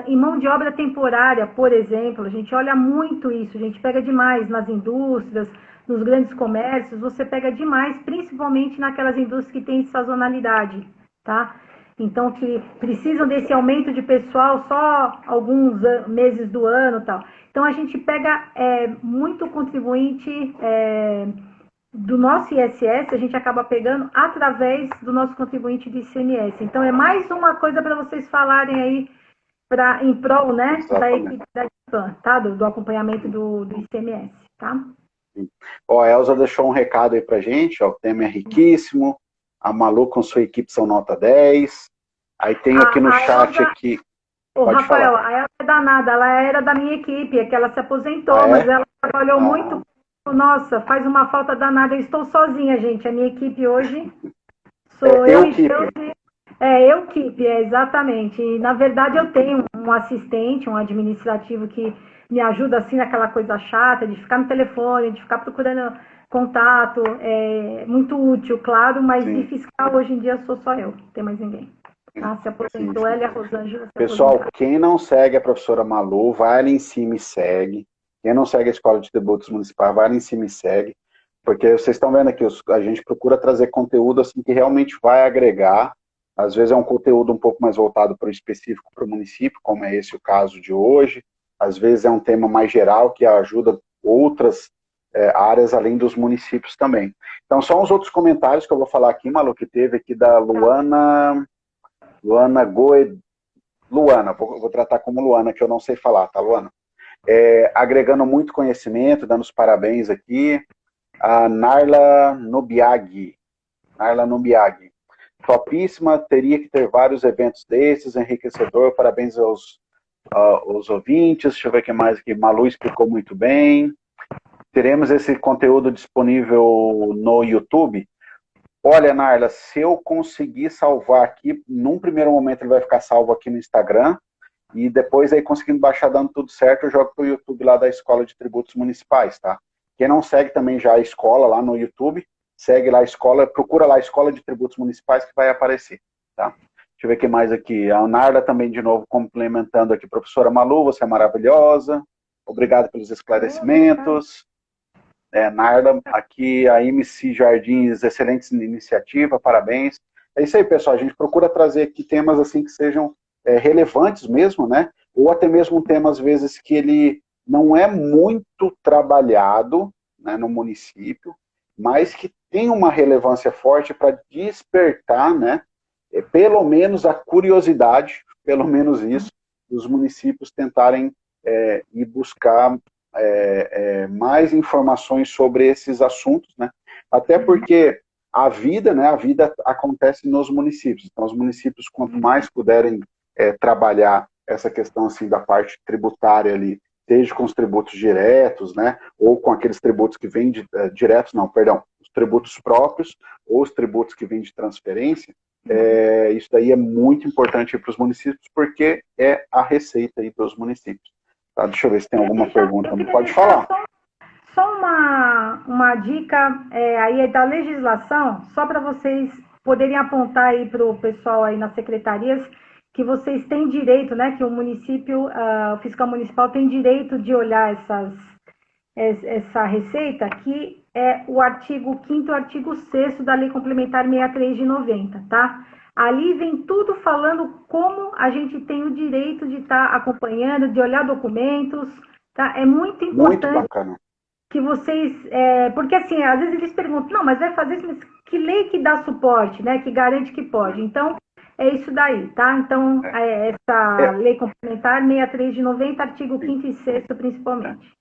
em mão de obra temporária, por exemplo. A gente olha muito isso, a gente pega demais nas indústrias, nos grandes comércios, você pega demais, principalmente naquelas indústrias que têm sazonalidade, tá? Então, que precisam desse aumento de pessoal só alguns meses do ano e tal. Então, a gente pega muito contribuinte do nosso ISS, a gente acaba pegando através do nosso contribuinte do ICMS. Então, é mais uma coisa para vocês falarem aí em prol, né, da equipe da IPAN, tá? Do acompanhamento do ICMS, tá? Ó, a Elza deixou um recado aí pra gente, ó, o tema é riquíssimo, a Malu com sua equipe são nota 10, aí tem aqui no chat Elza, aqui... Pode Rafael, falar. A Elza é danada, ela era da minha equipe, é que ela se aposentou, mas ela trabalhou muito, nossa, faz uma falta danada, eu estou sozinha, gente, a minha equipe hoje sou eu e Deus equipe, exatamente, e na verdade eu tenho um assistente, um administrativo que me ajuda assim naquela coisa chata de ficar no telefone, de ficar procurando contato, é muito útil, claro, mas de fiscal hoje em dia sou só eu, não tem mais ninguém. Tá? Se aposentou ela e a Rosângela. Pessoal, quem não segue a professora Malu, vai ali em cima e segue. Quem não segue a Escola de Tributos Municipais, vai ali em cima e segue. Porque vocês estão vendo aqui, a gente procura trazer conteúdo assim que realmente vai agregar. Às vezes é um conteúdo um pouco mais voltado para o específico para o município, como é esse o caso de hoje. Às vezes é um tema mais geral que ajuda outras áreas além dos municípios também. Então, só uns outros comentários que eu vou falar aqui, Malu, que teve aqui da Luana vou tratar como Luana, que eu não sei falar, tá, Luana? Agregando muito conhecimento, dando os parabéns aqui. A Narla Nubiag. Topíssima, teria que ter vários eventos desses, enriquecedor, parabéns aos ouvintes, deixa eu ver o que mais aqui, Malu explicou muito bem. Teremos esse conteúdo disponível no YouTube. Olha, Narla, se eu conseguir salvar aqui, num primeiro momento ele vai ficar salvo aqui no Instagram, e depois aí conseguindo baixar dando tudo certo, eu jogo pro YouTube lá da Escola de Tributos Municipais, tá? Quem não segue também já a escola lá no YouTube, segue lá a escola, procura lá a Escola de Tributos Municipais que vai aparecer, tá? Deixa eu ver o que mais aqui. A Narla também, de novo, complementando aqui. Professora Malu, você é maravilhosa. Obrigado pelos esclarecimentos. Narla, aqui a MC Jardins, excelente iniciativa, parabéns. É isso aí, pessoal. A gente procura trazer aqui temas assim que sejam relevantes mesmo, né? Ou até mesmo um tema, às vezes, que ele não é muito trabalhado, né, no município, mas que tem uma relevância forte para despertar, né? Pelo menos a curiosidade, pelo menos isso, dos municípios tentarem ir buscar mais informações sobre esses assuntos, né? Até porque a vida, né? A vida acontece nos municípios. Então, os municípios, quanto mais puderem trabalhar essa questão assim da parte tributária ali, seja com os tributos diretos, né, ou com aqueles tributos que vêm diretos, não, perdão, os tributos próprios ou os tributos que vêm de transferência, isso daí é muito importante para os municípios, porque é a receita aí dos municípios. Tá? Deixa eu ver se tem alguma pergunta. Pode falar. Só uma dica aí da legislação, só para vocês poderem apontar aí para o pessoal aí nas secretarias, que vocês têm direito, né, que o município, o fiscal municipal tem direito de olhar essa receita, que é o artigo 5º e o artigo 6º da Lei Complementar 63 de 90, tá? Ali vem tudo falando como a gente tem o direito de estar acompanhando, de olhar documentos, tá? É muito importante. Muito bacana. Que vocês, porque assim, às vezes eles perguntam, não, mas vai fazer isso, mas que lei que dá suporte, né, que garante que pode? Então, é isso daí, tá? Então, essa Lei Complementar 63 de 90, artigo 5º e 6º, principalmente.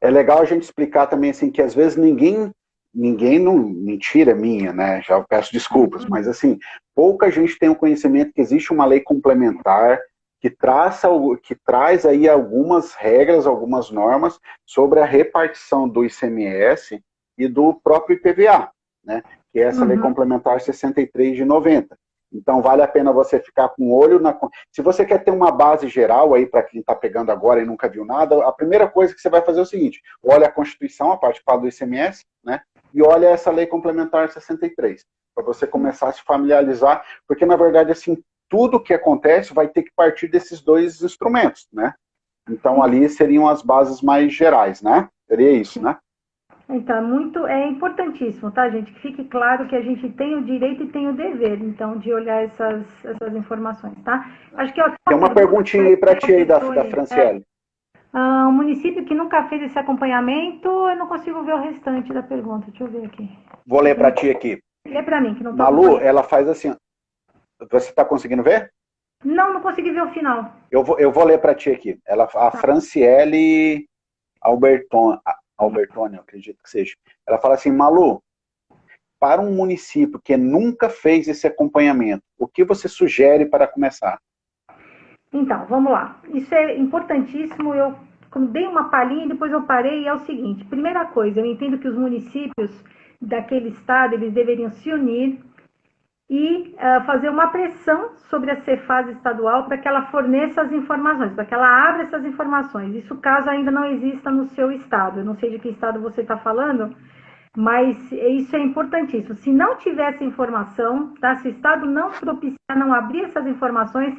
É legal a gente explicar também, assim, que às vezes ninguém não, mentira minha, né, já peço desculpas, mas assim, pouca gente tem o conhecimento que existe uma lei complementar que traz aí algumas regras, algumas normas sobre a repartição do ICMS e do próprio IPVA, né, que é essa Lei Complementar 63 de 90. Então, vale a pena você ficar com o olho na... Se você quer ter uma base geral aí, para quem está pegando agora e nunca viu nada, a primeira coisa que você vai fazer é o seguinte, olha a Constituição, a parte que fala do ICMS, né, e olha essa Lei Complementar 63, para você começar a se familiarizar, porque, na verdade, assim, tudo que acontece vai ter que partir desses dois instrumentos, né? Então, ali seriam as bases mais gerais, né? Seria isso, né? Então, é importantíssimo, tá, gente? Que fique claro que a gente tem o direito e tem o dever, então, de olhar essas informações, tá? Acho que tem uma perguntinha aí para ti aí, da Franciele. Um município que nunca fez esse acompanhamento, eu não consigo ver o restante da pergunta. Deixa eu ver aqui. Vou ler para ti aqui. Lê para mim, que não tá Malu, ela faz assim... Você está conseguindo ver? Não consegui ver o final. Eu vou ler para ti aqui. A Franciele Albertoni, eu acredito que seja. Ela fala assim, Malu, para um município que nunca fez esse acompanhamento, o que você sugere para começar? Então, vamos lá. Isso é importantíssimo. Eu dei uma palhinha e depois eu parei. E é o seguinte, primeira coisa, eu entendo que os municípios daquele estado, eles deveriam se unir e fazer uma pressão sobre a Cefaz estadual para que ela forneça as informações, para que ela abra essas informações. Isso caso ainda não exista no seu estado. Eu não sei de que estado você está falando, mas isso é importantíssimo. Se não tiver essa informação, tá? Se o estado não propiciar, não abrir essas informações,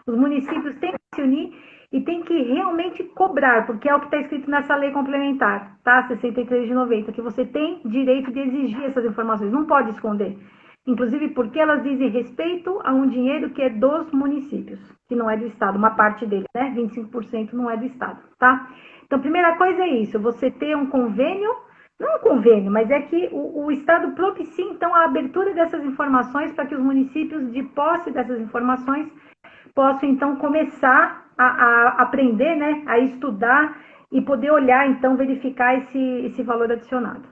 os municípios têm que se unir e têm que realmente cobrar, porque é o que está escrito nessa lei complementar, tá? 63 de 90, que você tem direito de exigir essas informações, não pode esconder. Inclusive porque elas dizem respeito a um dinheiro que é dos municípios, que não é do Estado, uma parte dele, né? 25% não é do Estado, tá? Então, primeira coisa é isso, você ter um convênio, não um convênio, mas é que o Estado propicia, então, a abertura dessas informações para que os municípios, de posse dessas informações, possam, então, começar a aprender, né? A estudar e poder olhar, então, verificar esse valor adicionado.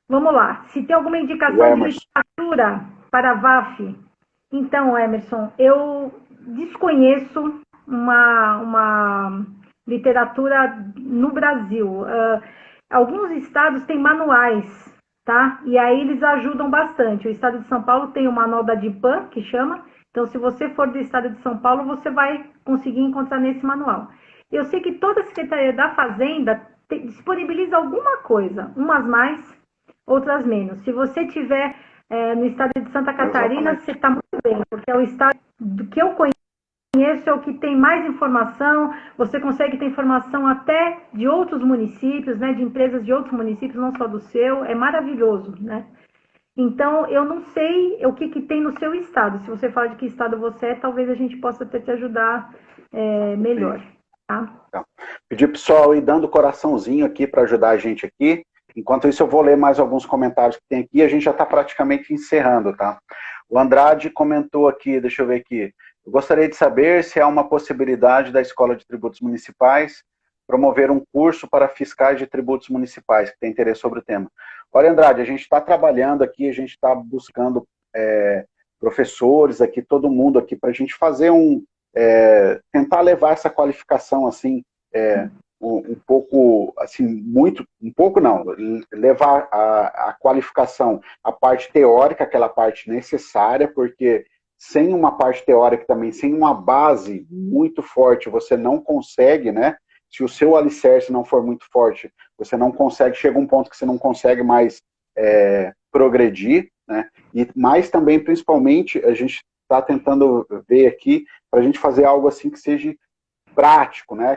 Vamos lá. Se tem alguma indicação de literatura para a VAF, então, Emerson, eu desconheço uma literatura no Brasil. Alguns estados têm manuais, tá? E aí eles ajudam bastante. O estado de São Paulo tem o manual da DIPAM, que chama. Então, se você for do estado de São Paulo, você vai conseguir encontrar nesse manual. Eu sei que toda a Secretaria da Fazenda disponibiliza alguma coisa, umas mais, outras menos. Se você tiver no estado de Santa Catarina, exatamente, você está muito bem, porque é o estado do que eu conheço, é o que tem mais informação, você consegue ter informação até de outros municípios, né, de empresas de outros municípios, não só do seu, é maravilhoso, né? Então, eu não sei o que tem no seu estado. Se você fala de que estado você é, talvez a gente possa até te ajudar melhor, tá? Então, pedir pessoal ir dando coraçãozinho aqui para ajudar a gente aqui. Enquanto isso, eu vou ler mais alguns comentários que tem aqui e a gente já está praticamente encerrando, tá? O Andrade comentou aqui, deixa eu ver aqui. Eu gostaria de saber se há uma possibilidade da Escola de Tributos Municipais promover um curso para fiscais de tributos municipais, que tem interesse sobre o tema. Olha, Andrade, a gente está trabalhando aqui, a gente está buscando professores aqui, todo mundo aqui, para a gente fazer tentar levar essa qualificação assim, um pouco, assim, um pouco não, levar a qualificação, a parte teórica, aquela parte necessária, porque sem uma parte teórica também, sem uma base muito forte, você não consegue, né? Se o seu alicerce não for muito forte, você não consegue, chega um ponto que você não consegue mais progredir, né? E mais também, principalmente, a gente está tentando ver aqui, para a gente fazer algo assim que seja prático, né?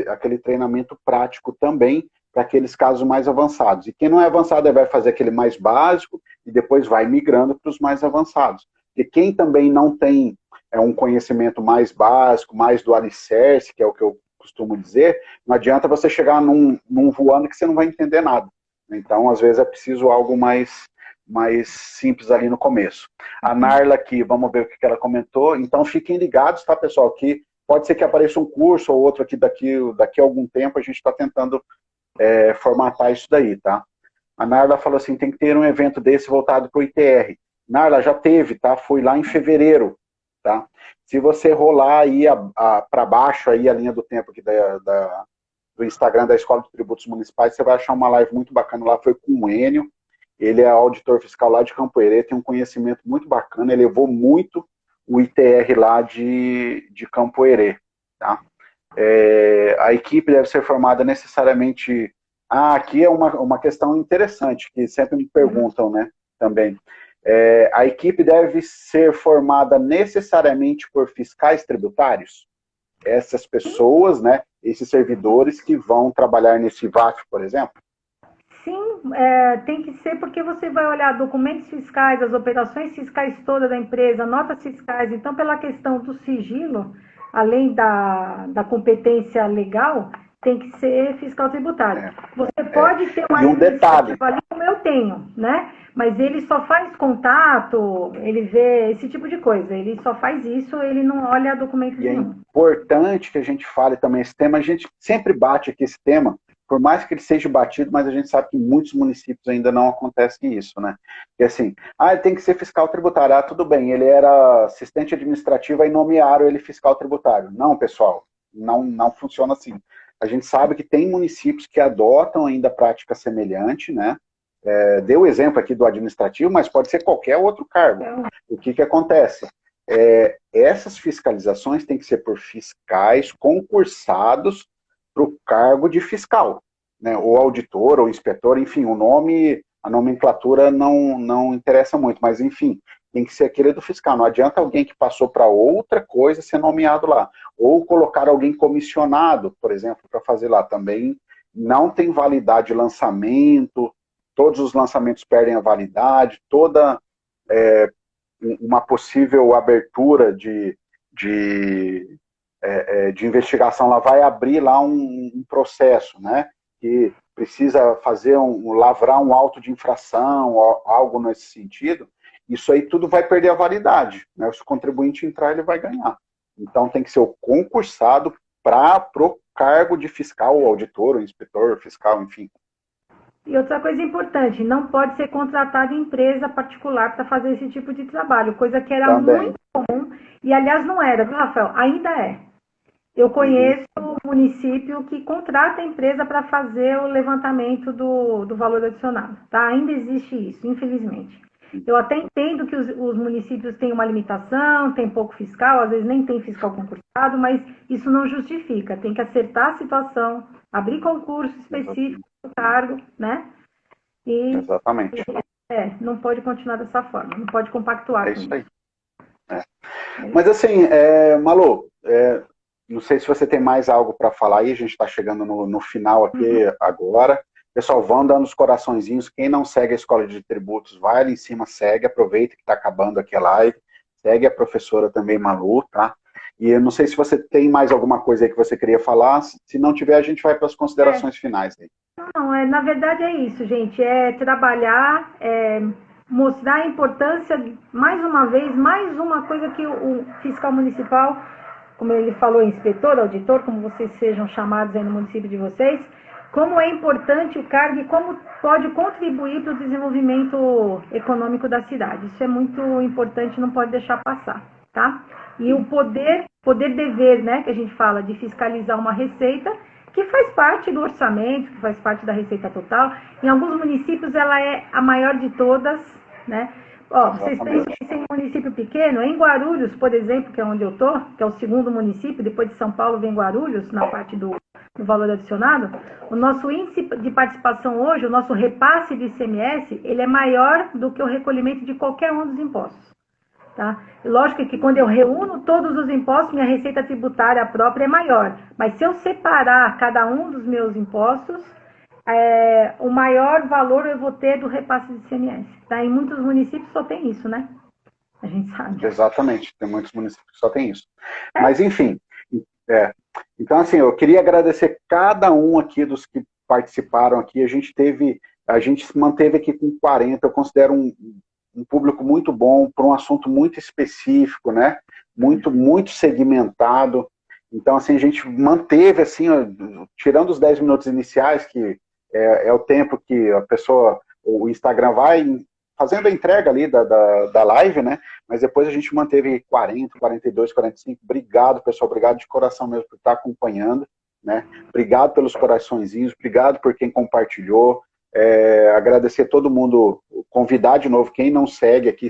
Aquele treinamento prático também para aqueles casos mais avançados. E quem não é avançado vai fazer aquele mais básico e depois vai migrando para os mais avançados. E quem também não tem um conhecimento mais básico, mais do alicerce, que é o que eu costumo dizer, não adianta você chegar num voando que você não vai entender nada. Então, às vezes, é preciso algo mais simples ali no começo. A Narla aqui, vamos ver o que ela comentou. Então, fiquem ligados, tá, pessoal? Que pode ser que apareça um curso ou outro aqui daqui a algum tempo, a gente está tentando formatar isso daí, tá? A Narla falou assim, tem que ter um evento desse voltado para o ITR. Narla, já teve, tá? Foi lá em fevereiro, tá? Se você rolar aí para baixo aí a linha do tempo aqui do Instagram da Escola de Tributos Municipais, você vai achar uma live muito bacana lá, foi com o Enio, ele é auditor fiscal lá de Campo Herê, tem um conhecimento muito bacana, ele levou muito o ITR lá de Campo Herê, tá? A equipe deve ser formada necessariamente... aqui é uma questão interessante, que sempre me perguntam, né, também. A equipe deve ser formada necessariamente por fiscais tributários? Essas pessoas, né, esses servidores que vão trabalhar nesse VAF, por exemplo? Sim, tem que ser porque você vai olhar documentos fiscais, as operações fiscais todas da empresa, notas fiscais. Então, pela questão do sigilo, além da competência legal, tem que ser fiscal tributário. Você pode ter uma iniciativa ali, como eu tenho, né? Mas ele só faz contato, ele vê esse tipo de coisa. Ele só faz isso, ele não olha documento nenhum. É importante que a gente fale também esse tema. A gente sempre bate aqui esse tema, por mais que ele seja batido, mas a gente sabe que em muitos municípios ainda não acontece isso, né? E assim, ele tem que ser fiscal tributário. Tudo bem, ele era assistente administrativo e nomearam ele fiscal tributário. Não, pessoal, não funciona assim. A gente sabe que tem municípios que adotam ainda prática semelhante, né? Deu o exemplo aqui do administrativo, mas pode ser qualquer outro cargo. O que acontece? Essas fiscalizações têm que ser por fiscais concursados para o cargo de fiscal, né? Ou auditor, ou inspetor, enfim, o nome, a nomenclatura não interessa muito, mas enfim, tem que ser aquele do fiscal. Não adianta alguém que passou para outra coisa ser nomeado lá. Ou colocar alguém comissionado, por exemplo, para fazer lá. Também não tem validade lançamento, todos os lançamentos perdem a validade, toda uma possível abertura de investigação, ela vai abrir lá um processo, né, que precisa fazer lavrar um auto de infração, algo nesse sentido. Isso aí tudo vai perder a validade, né? Se o contribuinte entrar, ele vai ganhar. Então tem que ser o concursado para o cargo de fiscal, ou auditor, ou inspetor fiscal, enfim. E outra coisa importante, não pode ser contratado em empresa particular para fazer esse tipo de trabalho, coisa que era muito comum, e aliás não era, viu, Rafael? Ainda é. Eu conheço município que contrata a empresa para fazer o levantamento do valor adicionado, tá? Ainda existe isso, infelizmente. Eu até entendo que os municípios têm uma limitação, tem pouco fiscal, às vezes nem tem fiscal concursado, mas isso não justifica. Tem que acertar a situação, abrir concurso específico do cargo, né? Exatamente. Não pode continuar dessa forma, não pode compactuar com isso. Aí. Mas assim, Malu, não sei se você tem mais algo para falar aí, a gente está chegando no final aqui agora. Pessoal, vão dando os coraçõezinhos. Quem não segue a Escola de Tributos, vai ali em cima, segue, aproveita que está acabando aqui a live. Segue a professora também, Malu, tá? E eu não sei se você tem mais alguma coisa aí que você queria falar. Se não tiver, a gente vai para as considerações finais aí. Não, na verdade é isso, gente. É trabalhar, mostrar a importância, mais uma vez, mais uma coisa que o fiscal municipal, como ele falou, inspetor, auditor, como vocês sejam chamados aí no município de vocês, como é importante o cargo e como pode contribuir para o desenvolvimento econômico da cidade. Isso é muito importante, não pode deixar passar, tá? E o poder poder-dever, né, que a gente fala, de fiscalizar uma receita que faz parte do orçamento, que faz parte da receita total. Em alguns municípios ela é a maior de todas, né? Ó, vocês pensam em um município pequeno, em Guarulhos, por exemplo, que é onde eu estou, que é o segundo município, depois de São Paulo vem Guarulhos, na parte do valor adicionado, o nosso índice de participação hoje, o nosso repasse de ICMS, ele é maior do que o recolhimento de qualquer um dos impostos. Tá? Lógico que quando eu reúno todos os impostos, minha receita tributária própria é maior. Mas se eu separar cada um dos meus impostos, o maior valor eu vou ter do repasse de ICMS. Tá? Em muitos municípios só tem isso, né? A gente sabe. Exatamente, tem muitos municípios que só tem isso. Mas, enfim, então, assim, eu queria agradecer cada um aqui dos que participaram aqui. A gente se manteve aqui com 40, eu considero um público muito bom para um assunto muito específico, né? Muito segmentado. Então, assim, a gente manteve, assim, tirando os 10 minutos iniciais, que é o tempo que a pessoa, o Instagram vai fazendo a entrega ali da live, né? Mas depois a gente manteve 40, 42, 45. Obrigado, pessoal. Obrigado de coração mesmo por estar acompanhando, né? Obrigado pelos coraçõezinhos. Obrigado por quem compartilhou. Agradecer a todo mundo, convidar de novo quem não segue aqui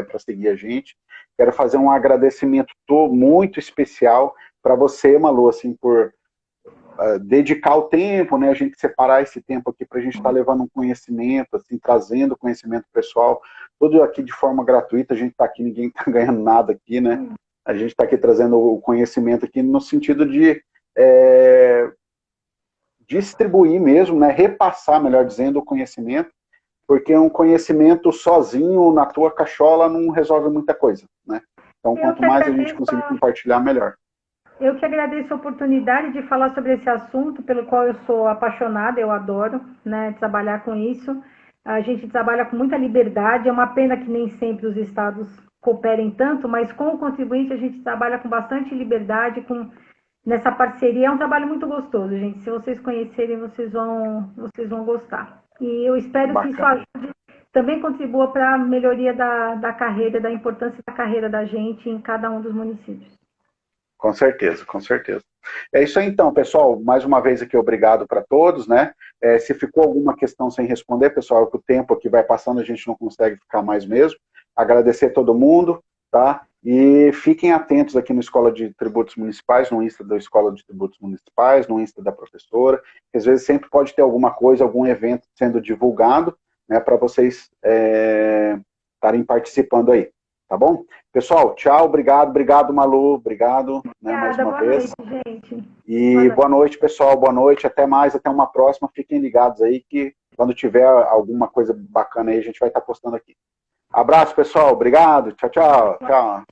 para seguir a gente. Quero fazer um agradecimento muito especial para você, Malu, assim, por dedicar o tempo, né, a gente separar esse tempo aqui para a gente estar levando um conhecimento, assim, trazendo conhecimento pessoal, tudo aqui de forma gratuita. A gente está aqui, ninguém está ganhando nada aqui, né? A gente está aqui trazendo o conhecimento aqui no sentido de distribuir mesmo, né, repassar, melhor dizendo, o conhecimento, porque um conhecimento sozinho na tua cachola não resolve muita coisa, né? Então, quanto mais a gente conseguir compartilhar, melhor. Eu que agradeço a oportunidade de falar sobre esse assunto, pelo qual eu sou apaixonada, eu adoro, né, trabalhar com isso. A gente trabalha com muita liberdade, é uma pena que nem sempre os estados cooperem tanto, mas com o contribuinte a gente trabalha com bastante liberdade, nessa parceria. É um trabalho muito gostoso, gente. Se vocês conhecerem, vocês vão gostar. E eu espero que isso ajude, também contribua para a melhoria da carreira, da importância da carreira da gente em cada um dos municípios. Com certeza, com certeza. É isso aí, então, pessoal. Mais uma vez aqui, obrigado para todos, né? Se ficou alguma questão sem responder, pessoal, o tempo aqui vai passando, a gente não consegue ficar mais mesmo. Agradecer a todo mundo, tá? E fiquem atentos aqui no Escola de Tributos Municipais, no Insta da Escola de Tributos Municipais, no Insta da professora, que às vezes sempre pode ter alguma coisa, algum evento sendo divulgado, né, para vocês estarem participando aí. Tá bom? Pessoal, tchau, obrigado, Malu, obrigado, né, mais uma vez. Boa noite, gente. E boa noite, pessoal, boa noite, até mais, até uma próxima. Fiquem ligados aí que quando tiver alguma coisa bacana aí, a gente vai estar postando aqui. Abraço, pessoal, obrigado, tchau.